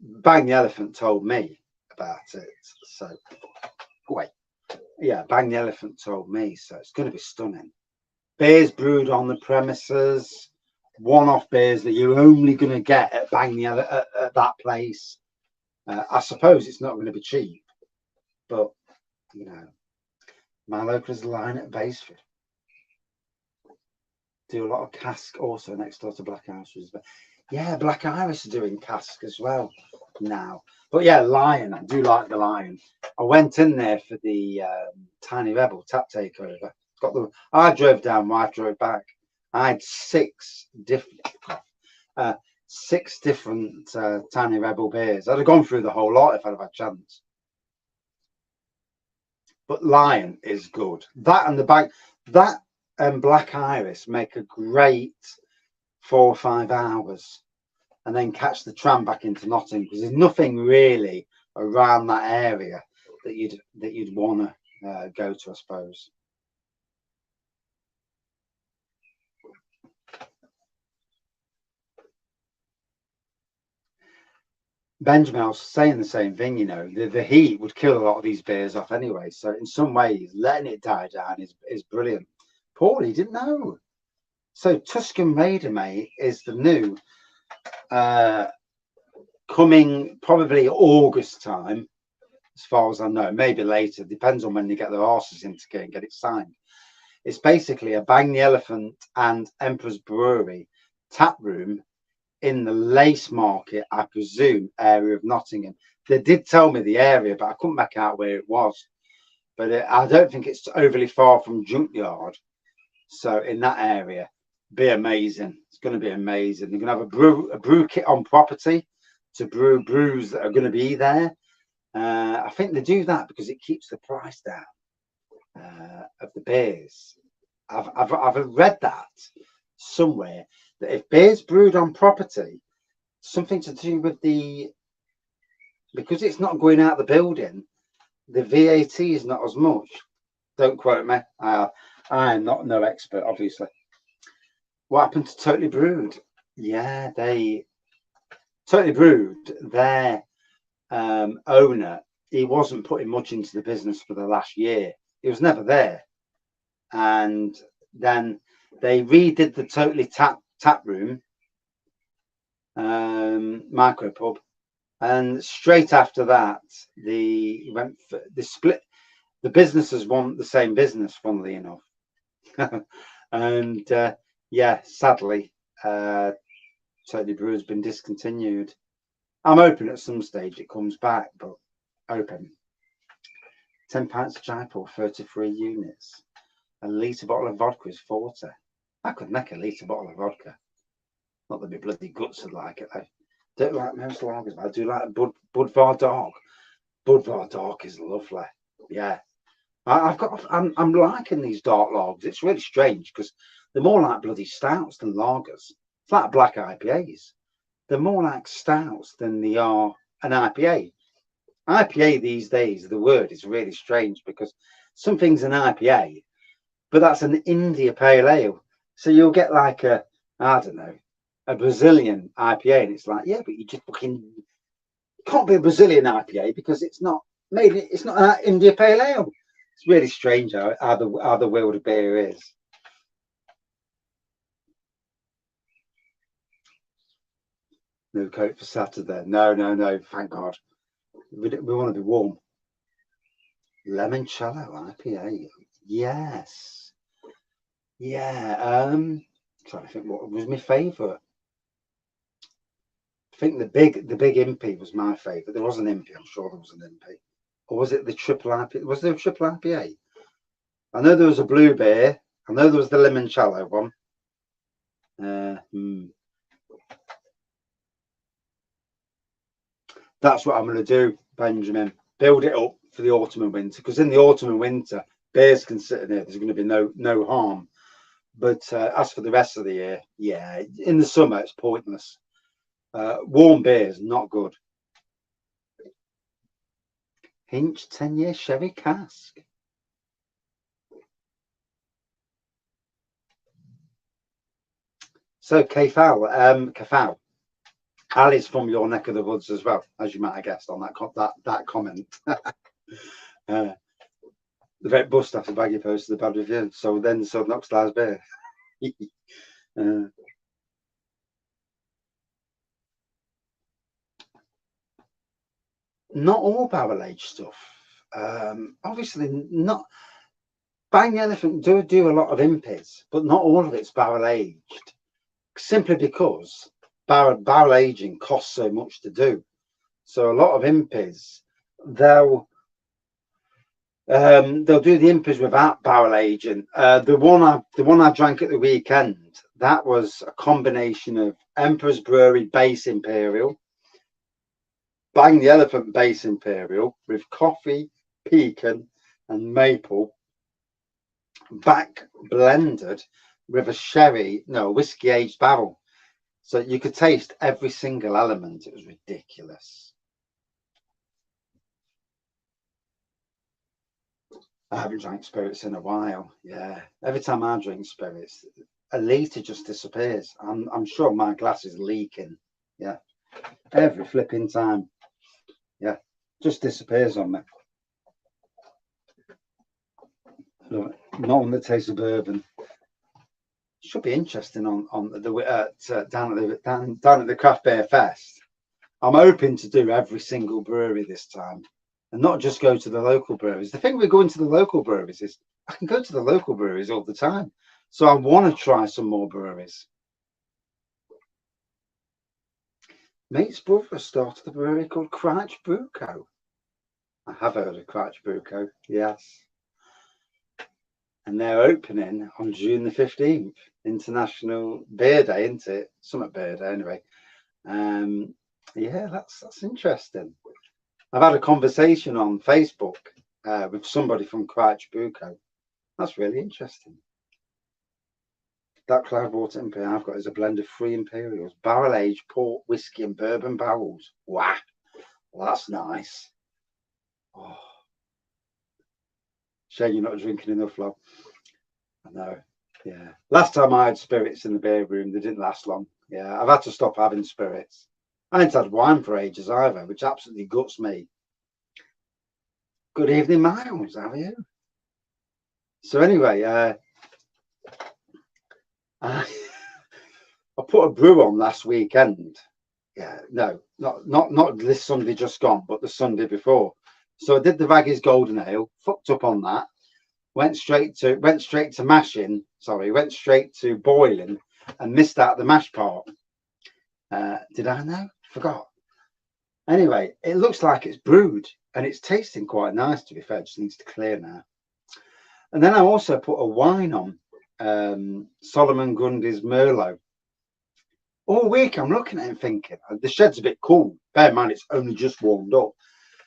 Bang the Elephant told me about it. So, wait. Yeah, Bang the Elephant told me. So it's going to be stunning. Beers brewed on the premises. One-off beers that you're only going to get at Bang the at that place. I suppose it's not going to be cheap, but you know, my locals line at Baseford do a lot of cask also next door to Black Iris. Yeah, Black Iris are doing cask as well now. But yeah, Lion, I do like the Lion. I went in there for the Tiny Rebel tap takeover. I drove down, wife drove back. I had six different Tiny Rebel beers. I'd have gone through the whole lot if I'd have had a chance. But Lion is good. That and the bag, that and Black Iris make a great 4 or 5 hours, and then catch the tram back into Nottingham, because there's nothing really around that area that you'd want to go to, I suppose. Benjamin, I was saying the same thing, you know, the heat would kill a lot of these beers off anyway. So in some ways, letting it die down is brilliant. Paul, you didn't know. So Tuscan Raider, mate, is the new coming probably August time, as far as I know, maybe later, depends on when they get their horses in to get it signed. It's basically a Bang the Elephant and Emperor's Brewery tap room in the Lace Market, I presume, area of Nottingham. They did tell me the area, but I couldn't make out where it was. But I don't think it's overly far from Junkyard. So in that area, be amazing. It's going to be amazing. They're going to have a brew kit on property to brew brews that are going to be there. I think they do that because it keeps the price down of the beers. I've read that somewhere, that if beer's brewed on property, something to do with because it's not going out the building, the VAT is not as much. Don't quote me. I am not no expert, obviously. What happened to Totally Brewed? Yeah, Totally Brewed, their owner, he wasn't putting much into the business for the last year. He was never there. And then they redid the Totally tap room, micro pub, and straight after that the split. The businesses want the same business, funnily enough. And yeah, sadly, Totally Brew has been discontinued. I'm hoping at some stage it comes back, but open. 10 pints of Jaipur, 33 units. A litre bottle of vodka is 40. I could make a litre bottle of vodka. Not that my bloody guts would like it. I don't like most lagers, but I do like Budvar Dark. Budvar Dark is lovely. Yeah. I'm liking these dark lagers. It's really strange because they're more like bloody stouts than lagers. It's like black IPAs. They're more like stouts than they are an IPA. IPA these days, the word is really strange because something's an IPA, but that's an India Pale Ale. So you'll get like I don't know, a Brazilian IPA, and it's like, yeah, but you just fucking can't be a Brazilian IPA because it's not an India Pale Ale. It's really strange how the world of beer is. No coat for Saturday. No. Thank God. We want to be warm. Limoncello IPA. Yes. Yeah. Trying to think what was my favourite. I think the big Impy was my favourite. There was an Impy. I'm sure there was an Impy. Or was it the triple IPA? Was there a triple IPA? I know there was a blue beer. I know there was the limoncello one. That's what I'm going to do, Benjamin. Build it up for the autumn and winter, because in the autumn and winter, beers can sit in there. There's going to be no harm. But as for the rest of the year, yeah, in the summer it's pointless. Warm beers, not good. Hinch 10-year sherry cask. So Kafal, Ali's from your neck of the woods as well, as you might have guessed on that comment. The vet bust after Baggy posted the bad review. So then Knoxlar's beer. Not all barrel aged stuff. Obviously not. Bang the Elephant do a lot of impies, but not all of it's barrel aged. Simply because barrel aging costs so much to do. So a lot of impies, they'll do the impies without barrel aging. The one I drank at the weekend, that was a combination of Emperor's Brewery Base Imperial, Bang the Elephant Base Imperial with coffee, pecan, and maple, back blended with a whiskey aged barrel. So you could taste every single element. It was ridiculous. I haven't drank spirits in a while. Yeah, every time I drink spirits, a litre just disappears. I'm sure my glass is leaking. Yeah, every flipping time. Yeah, just disappears on me. Not one that tastes of bourbon. Should be interesting on the down at the Craft Beer Fest. I'm hoping to do every single brewery this time, and not just go to the local breweries. The thing with going to the local breweries is I can go to the local breweries all the time, so I want to try some more breweries. Mate's brother started a brewery called Crouch Brew Co. I have heard of Crouch Brew Co. Yes. And they're opening on June the 15th, International Beer Day, isn't it? Summit Beer Day, anyway. Yeah, that's interesting. I've had a conversation on Facebook with somebody from Crouch Brew Co. That's really interesting. That Cloudwater Imperial I've got is a blend of 3 Imperials, barrel-aged port, whiskey, and bourbon barrels. Wow, well, that's nice. Oh. Shame you're not drinking enough, love. I know. Yeah. Last time I had spirits in the beer room, they didn't last long. Yeah, I've had to stop having spirits. I ain't had wine for ages either, which absolutely guts me. Good evening, Miles. How are you? So anyway, I put a brew on last weekend. Yeah, no, not this Sunday just gone, but the Sunday before. So I did the Wraggys Golden Ale, fucked up on that. Went straight to boiling and missed out the mash part. Did I know? Forgot. Anyway, it looks like it's brewed and it's tasting quite nice, to be fair. It just needs to clear now. And then I also put a wine on, Solomon Grundy's Merlot. All week I'm looking at it and thinking, the shed's a bit cool. Bear in mind, it's only just warmed up.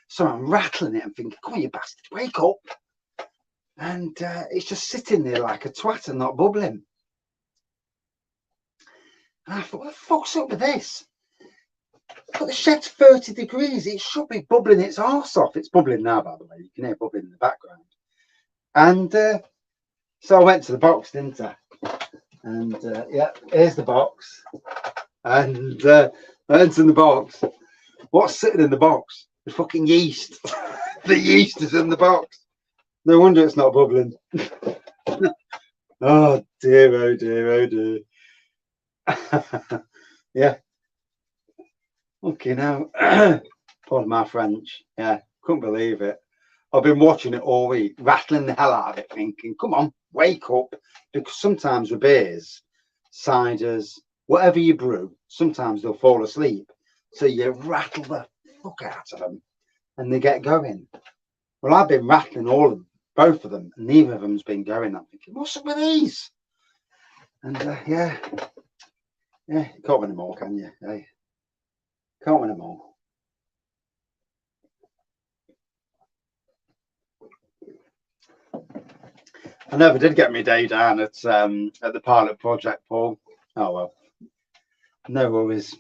So I'm rattling it and thinking, come on, you bastard, wake up. And it's just sitting there like a twat and not bubbling. And I thought, what the fuck's up with this? But the shed's 30 degrees. It should be bubbling its arse off. It's bubbling now, by the way. You can hear bubbling in the background. And so I went to the box, didn't I? And yeah, here's the box. And I went in the box. What's sitting in the box? The fucking yeast. The yeast is in the box. No wonder it's not bubbling. Oh dear, oh dear, oh dear. Yeah. Okay, now, pardon my French. Yeah, couldn't believe it. I've been watching it all week, rattling the hell out of it, thinking, come on, wake up. Because sometimes with beers, ciders, whatever you brew, sometimes they'll fall asleep. So you rattle the fuck out of them and they get going. Well, I've been rattling all of them, both of them, and neither of them's been going. I'm thinking, what's up with these? And yeah, you can't win them all, can you? Hey, can't win them all. I never did get my day down at the pilot project, Paul. Oh well, no worries.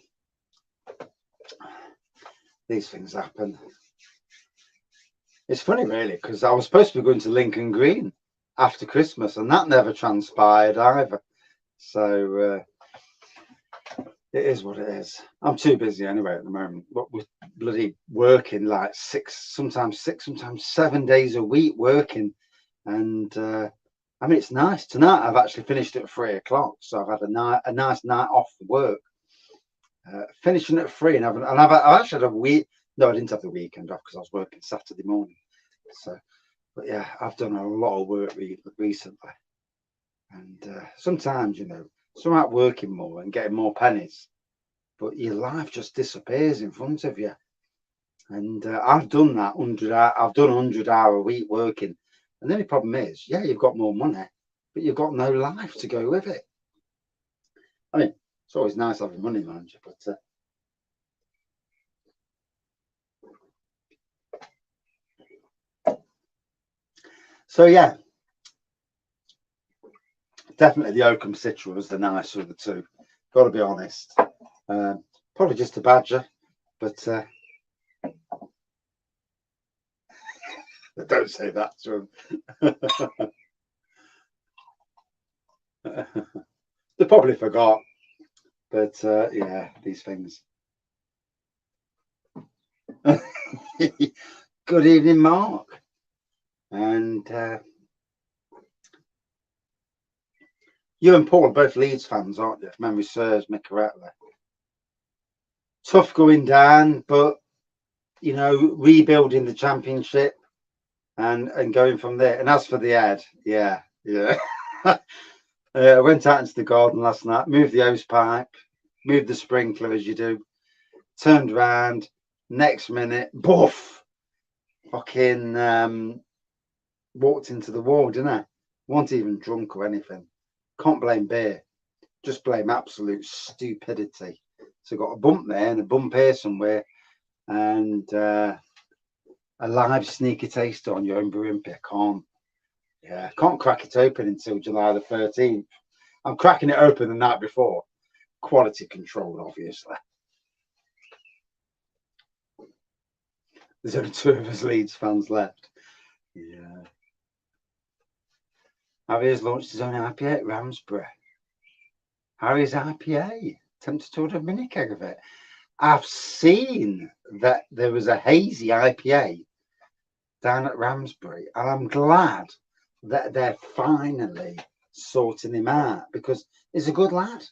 These things happen. It's funny, really, because I was supposed to be going to Lincoln Green after Christmas, and that never transpired either. So It is what it is. I'm too busy anyway at the moment. But we're bloody working like sometimes 7 days a week working. And I mean, it's nice. Tonight I've actually finished at 3 o'clock. So I've had a nice night off work. Finishing at 3, and I've actually had a week. No, I didn't have the weekend off because I was working Saturday morning. So, but yeah, I've done a lot of work recently. And sometimes, you know, it's about working more and getting more pennies, but your life just disappears in front of you. And I've done that 100. I've done 100-hour week working, and the only problem is, yeah, you've got more money, but you've got no life to go with it. I mean, it's always nice having money, mind you, but so yeah, definitely the Oakham Citra was the nicer of the two. Got to be honest. Probably just a badger, but don't say that to them. They probably forgot, but yeah, these things. Good evening, Mark. And you and Paul are both Leeds fans, aren't you? If memory serves me correctly. Tough going down, but you know, rebuilding the championship and going from there. And as for the ad, yeah. I went out into the garden last night, moved the hose pipe, moved the sprinkler as you do, turned around, next minute, boof, fucking walked into the wall, didn't I? Wasn't even drunk or anything. Can't blame beer, just blame absolute stupidity. So got a bump there and a bump here somewhere, and a live sneaker taster on your own brewing pit. Can't crack it open until July the 13th. I'm cracking it open the night before. Quality control, obviously. There's only 2 of us Leeds fans left. Yeah. Harry's launched his own IPA at Ramsbury. Harry's IPA. Tempted to order a mini keg of it. I've seen that there was a hazy IPA down at Ramsbury, and I'm glad that they're finally sorting him out because he's a good lad.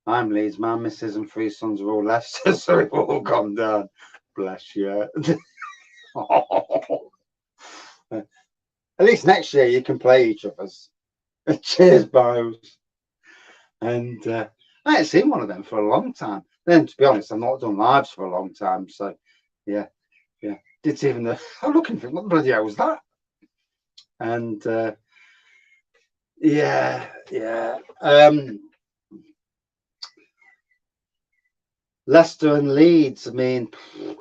I'm Leeds, my missus and 3 sons are all left, so we've all gone down. Bless you. At least next year you can play each other's. Cheers, Bows. And I ain't seen one of them for a long time. Then, to be honest, I've not done lives for a long time. So, yeah. Didn't even know. I'm looking for what bloody hell was that? And yeah. Leicester and Leeds, I mean,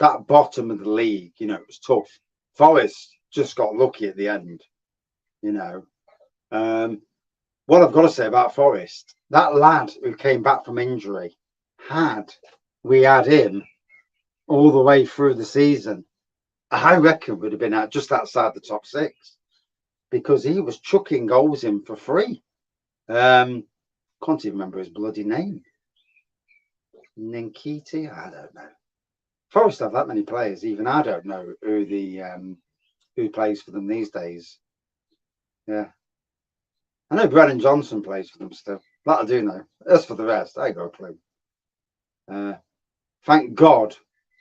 that bottom of the league, you know, it was tough. Forest just got lucky at the end, you know. What I've got to say about Forest, that lad who came back from injury, we had him all the way through the season, I reckon would have been out just outside the top 6 because he was chucking goals in for free. Can't even remember his bloody name. Ninkiti, I don't know. Forest have that many players. Even I don't know who plays for them these days. Yeah, I know Brennan Johnson plays for them still. That I do know. As for the rest, I ain't got a clue. Thank God,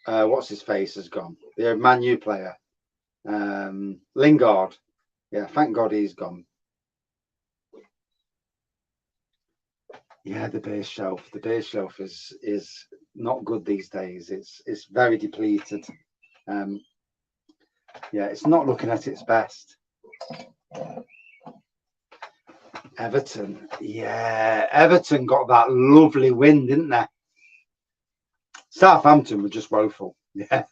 what's his face has gone. The Man U player, Lingard. Yeah, thank God he's gone. Yeah, the beer shelf. The beer shelf is not good these days. It's very depleted. Yeah, it's not looking at its best. Everton. Yeah, Everton got that lovely win, didn't they? Southampton were just woeful. Yeah.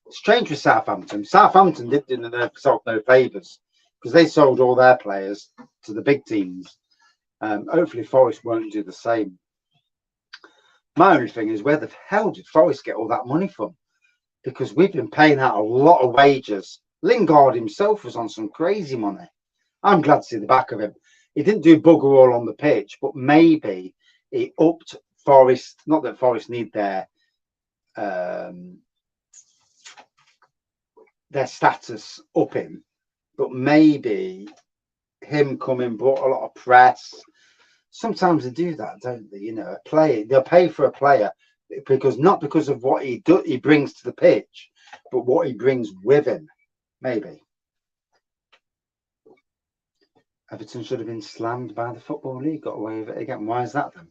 Strange with Southampton. Southampton did themselves no favours because they sold all their players to the big teams. Hopefully Forest won't do the same. My only thing is, where the hell did Forest get all that money from? Because we've been paying out a lot of wages. Lingard himself was on some crazy money. I'm glad to see the back of him. He didn't do bugger all on the pitch, but maybe It upped Forest. Not that Forest need their status up him, but maybe him coming brought a lot of press. Sometimes they do that, don't they? You know, a player, they'll pay for a player because not because of what he brings to the pitch, but what he brings with him. Maybe Everton should have been slammed by the Football League, got away with it again. Why is that then?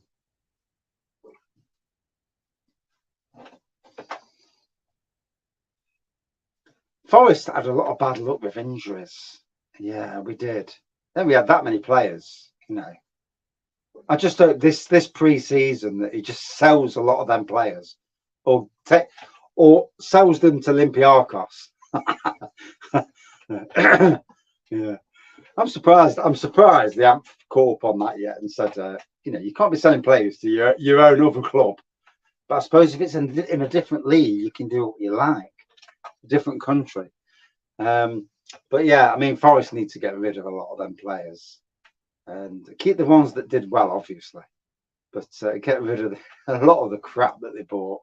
Forest had a lot of bad luck with injuries. Yeah, we did. Then we had that many players, you know. I just hope this pre-season that he just sells a lot of them players, or sells them to Olympiacos. Yeah, I'm surprised they haven't caught up on that yet and said, you know, you can't be selling players to your own other club. But I suppose if it's in a different league, you can do what you like, a different country. But yeah, I mean, Forest need to get rid of a lot of them players and keep the ones that did well, obviously, but get rid of a lot of the crap that they bought.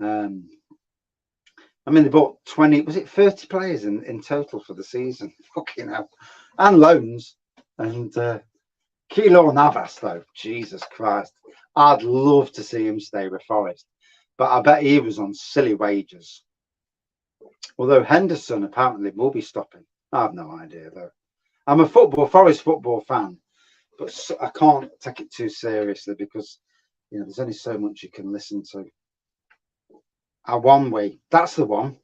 I mean, they bought 30 players in total for the season. Fucking hell. And loans. And Keylor Navas, though, Jesus Christ. I'd love to see him stay with Forest, but I bet he was on silly wages. Although Henderson apparently will be stopping. I have no idea, though. I'm a Forest football fan, but I can't take it too seriously because, you know, there's only so much you can listen to. One way, that's the one.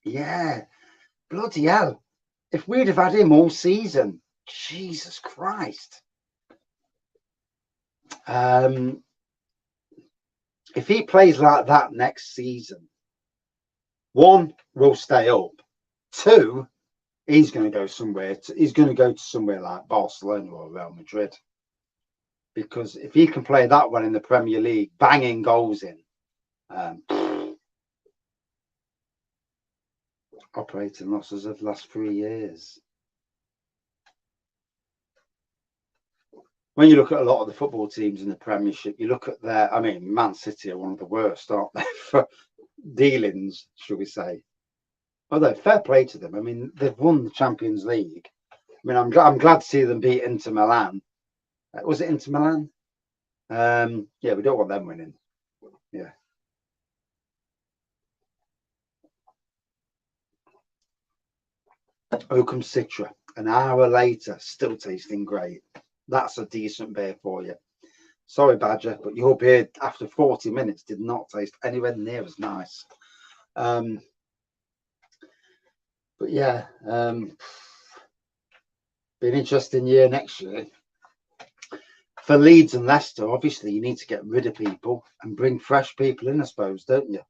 Yeah, bloody hell. If we'd have had him all season, Jesus Christ. If he plays like that next season, 1, we'll stay up. 2, he's going to go somewhere. He's going to go to somewhere like Barcelona or Real Madrid. Because if he can play that well in the Premier League, banging goals in, operating losses of the last 3 years. When you look at a lot of the football teams in the Premiership, you look at I mean, Man City are one of the worst, aren't they, for dealings, shall we say. Although, fair play to them. I mean, they've won the Champions League. I mean, I'm glad to see them beat Inter Milan. Was it Inter Milan? Yeah, we don't want them winning. Yeah. Oakham Citra, an hour later, still tasting great. That's a decent beer for you. Sorry, Badger, but your beer after 40 minutes did not taste anywhere near as nice. But yeah, be an interesting year next year. For Leeds and Leicester, obviously, you need to get rid of people and bring fresh people in, I suppose, don't you?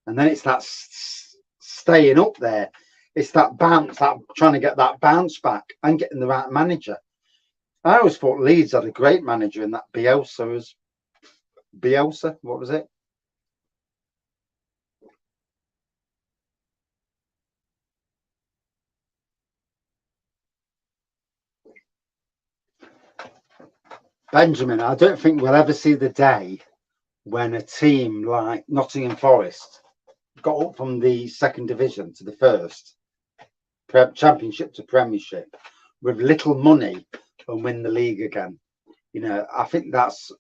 And then it's that staying up there. It's that bounce, that trying to get that bounce back and getting the right manager. I always thought Leeds had a great manager in that Bielsa. What was it? Benjamin, I don't think we'll ever see the day when a team like Nottingham Forest got up from the second division to the first, championship to Premiership, with little money and win the league again. You know, I think that's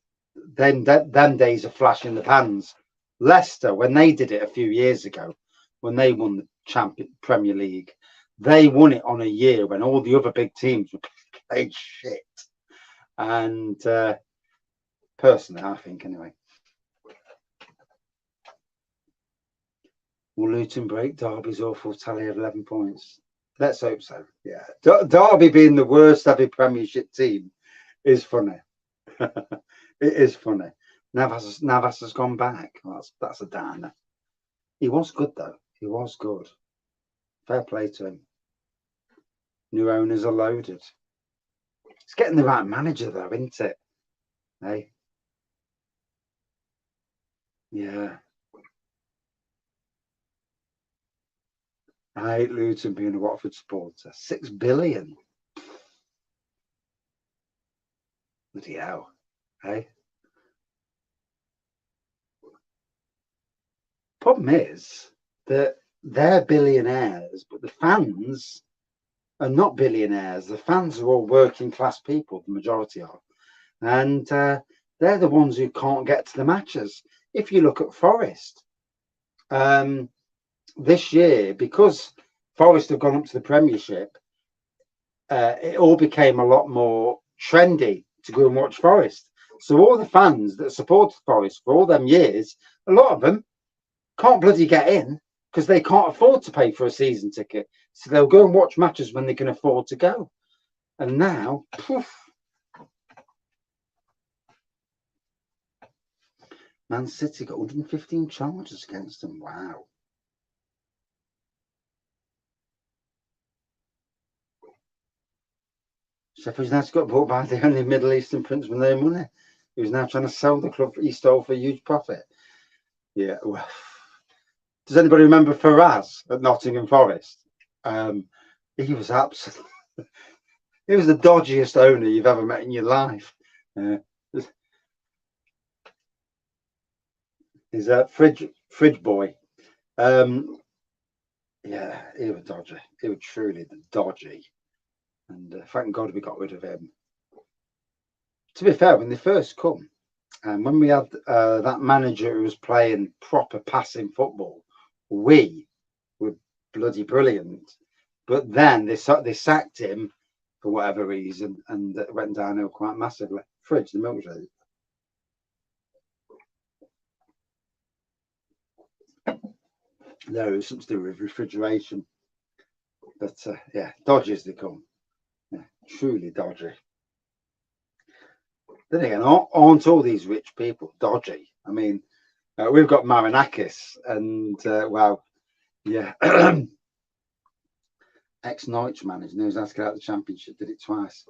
them days are flash in the pans. Leicester, when they did it a few years ago, when they won the Premier League, they won it on a year when all the other big teams were played shit. And personally, I think anyway. Will Luton break Derby's awful tally of 11 points? Let's hope so. Yeah, Derby being the worst ever Premiership team is funny. It is funny. Navas has gone back. That's a downer. He was good though. He was good. Fair play to him. New owners are loaded. It's getting the right manager though, isn't it? Hey. Yeah. I hate Luton being a Watford supporter. 6 billion. Bloody hell. Hey. Problem is that they're billionaires, but the fans are not billionaires. The fans are all working class people, the majority are, and they're the ones who can't get to the matches. If you look at Forest, this year, because Forest have gone up to the Premiership, it all became a lot more trendy to go and watch Forest. So all the fans that supported Forest for all them years, a lot of them can't bloody get in because they can't afford to pay for a season ticket. So they'll go and watch matches when they can afford to go. And now, poof, Man City got 115 charges against them. Wow. Sheffield United got bought by the only Middle Eastern prince with no money. He was now trying to sell the club he stole for a huge profit. Yeah, well, does anybody remember Faraz at Nottingham Forest? He was absolutely, he was the dodgiest owner you've ever met in your life. He's a fridge boy. Yeah, he was dodgy. He was truly dodgy. And thank God we got rid of him. To be fair, when they first come, and when we had that manager who was playing proper passing football, we were bloody brilliant. But then they sacked him for whatever reason, and it went downhill quite massively. Fridge, the milkshake. No, it was something to do with refrigeration. But yeah, dodgy as they come. Yeah, truly dodgy. Then again, aren't all these rich people dodgy? I mean, we've got Marinakis and, well, yeah, ex-Norwich manager knows how to get out of the Championship, did it twice.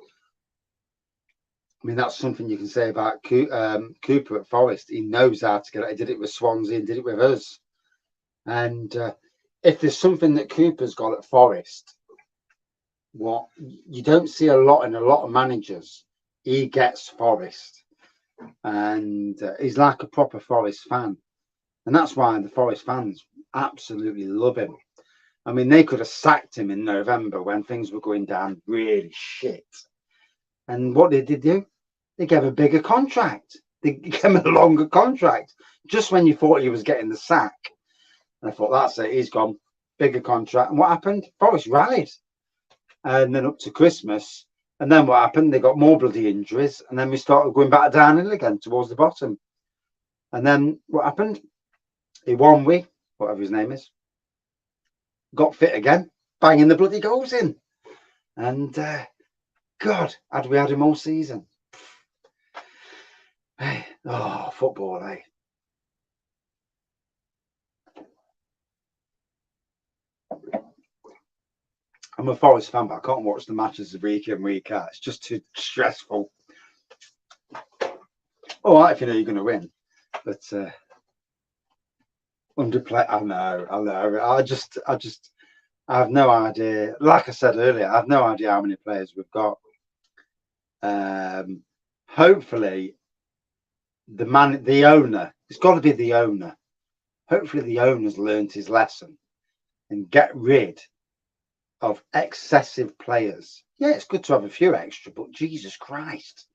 I mean, that's something you can say about Cooper at Forest. He knows how to get out. He did it with Swansea and did it with us. And if there's something that Cooper's got at Forest, what you don't see a lot in a lot of managers, he gets Forest, and he's like a proper Forest fan, and that's why the Forest fans absolutely love him. I mean, they could have sacked him in November when things were going down really shit, and what did they do? They gave a bigger contract. They gave him a longer contract just when you thought he was getting the sack. And I thought, that's it, he's gone. Bigger contract. And what happened? Forest rallied. And then up to Christmas. And then what happened? They got more bloody injuries. And then we started going back downhill again towards the bottom. And then what happened? Iwanwi, whatever his name is, got fit again, banging the bloody goals in. And God, had we had him all season? Hey, oh, football, eh? I'm a Forest fan, but I can't watch the matches week in, week out. It's just too stressful. All right, if you know you're going to win, but underplay. I know. I have no idea. Like I said earlier, I have no idea how many players we've got. Hopefully, the owner. It's got to be the owner. Hopefully, the owner's learned his lesson and get rid of excessive players. Yeah, it's good to have a few extra, but Jesus Christ.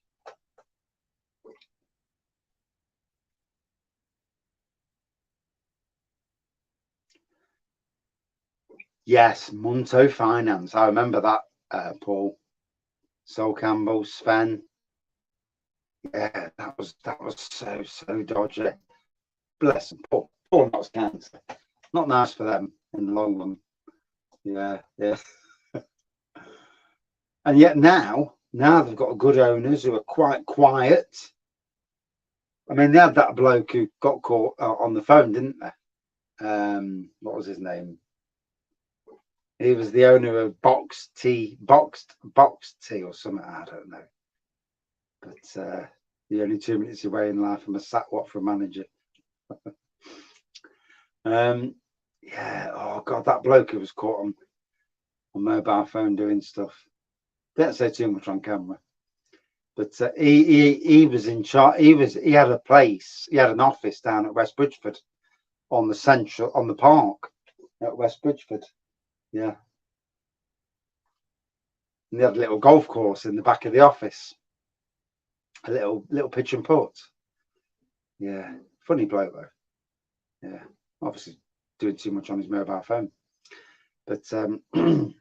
Yes, Munto Finance. I remember that, Paul. Sol Campbell, Sven. Yeah, that was so dodgy. Bless them. Poor not cancer. Not nice for them in the long run. Yeah. And yet now they've got good owners who are quite quiet. I mean, they had that bloke who got caught on the phone, didn't they? What was his name? He was the owner of Boxed Tea or something. I don't know. But you're only 2 minutes away in life from a sack what for a manager. Yeah. Oh God, that bloke who was caught on mobile phone doing stuff. Don't say too much on camera. But he was in charge. He had a place. He had an office down at West Bridgeford, on the park at West Bridgeford. Yeah. And they had a little golf course in the back of the office. A little pitch and putt. Yeah. Funny bloke though. Yeah. Obviously doing too much on his mobile phone. But who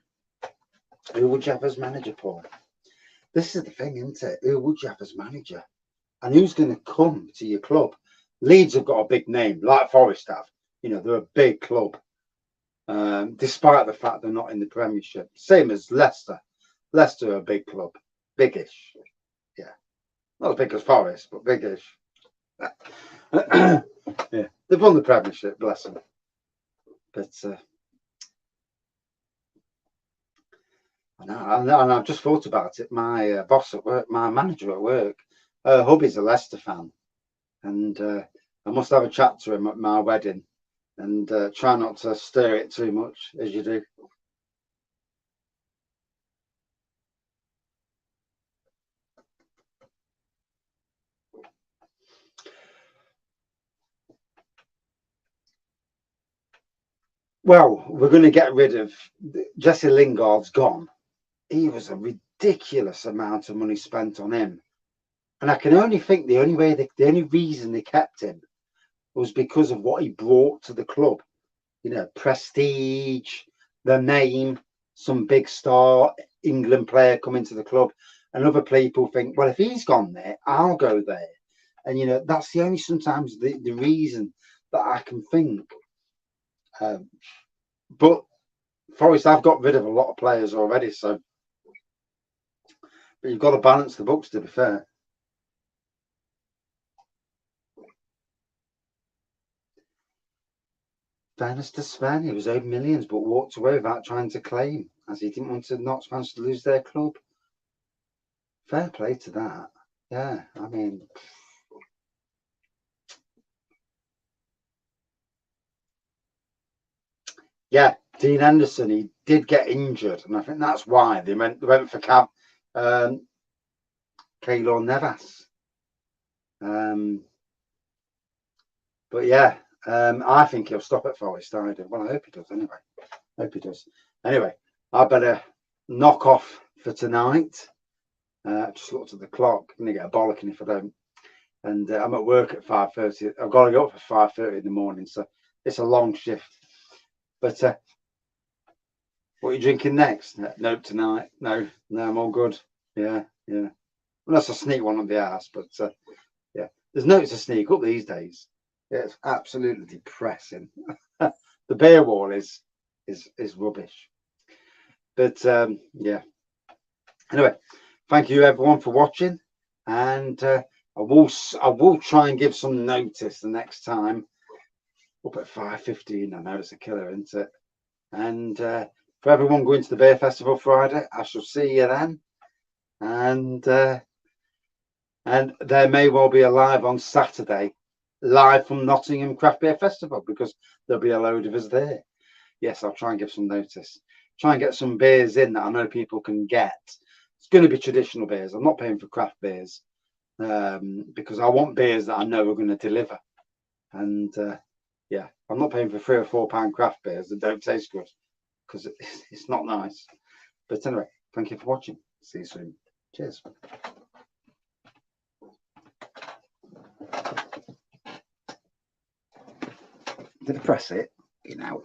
would you have as manager, Paul? This is the thing, isn't it? Who would you have as manager? And who's going to come to your club? Leeds have got a big name, like Forest have. You know, they're a big club. Despite the fact they're not in the Premiership. Same as Leicester. Leicester are a big club. Biggish. Yeah. Not as big as Forest, but biggish. Yeah. They've won the Premiership, bless them. But and I've just thought about it. My boss at work, my manager at work, hubby's a Leicester fan. And I must have a chat to him at my wedding and try not to stir it too much, as you do. Well, we're going to get rid of Jesse Lingard's gone. He was a ridiculous amount of money spent on him. And I can only think the only reason they kept him was because of what he brought to the club. You know, prestige, the name, some big star England player coming to the club. And other people think, well, if he's gone there, I'll go there. And, you know, that's the only sometimes the reason that I can think. But Forest have got rid of a lot of players already, so but you've got to balance the books, to be fair. Fairness to Sven, he was owed millions but walked away without trying to claim, as he didn't want Notts fans to lose their club. Fair play to that. Yeah, I mean, yeah, Dean Henderson, he did get injured, and I think that's why they went for Keylor Navas. But yeah, I think he'll stop at Forest. I do. Well, I hope he does anyway. Hope he does. Anyway, I better knock off for tonight. Just looked at the clock. I'm going to get a bollocking if I don't. And I'm at work at 5:30. I've got to go up for 5:30 in the morning, so it's a long shift. But what are you drinking next? No, tonight. No, I'm all good. Yeah. Unless I sneak one on the ass, but yeah, there's no to sneak up these days. Yeah, it's absolutely depressing. The beer wall is rubbish. But yeah. Anyway, thank you everyone for watching, and I will try and give some notice the next time. Up at 5:15. I know it's a killer, isn't it? And for everyone going to the beer festival Friday, I shall see you then. And there may well be a live on Saturday, live from Nottingham Craft Beer Festival, because there'll be a load of us there. Yes, I'll try and give some notice. Try and get some beers in that I know people can get. It's going to be traditional beers. I'm not paying for craft beers because I want beers that I know are going to deliver. And yeah, I'm not paying for £3 or £4 craft beers that don't taste good because it's not nice. But anyway, thank you for watching. See you soon. Cheers. Did I press it? You know.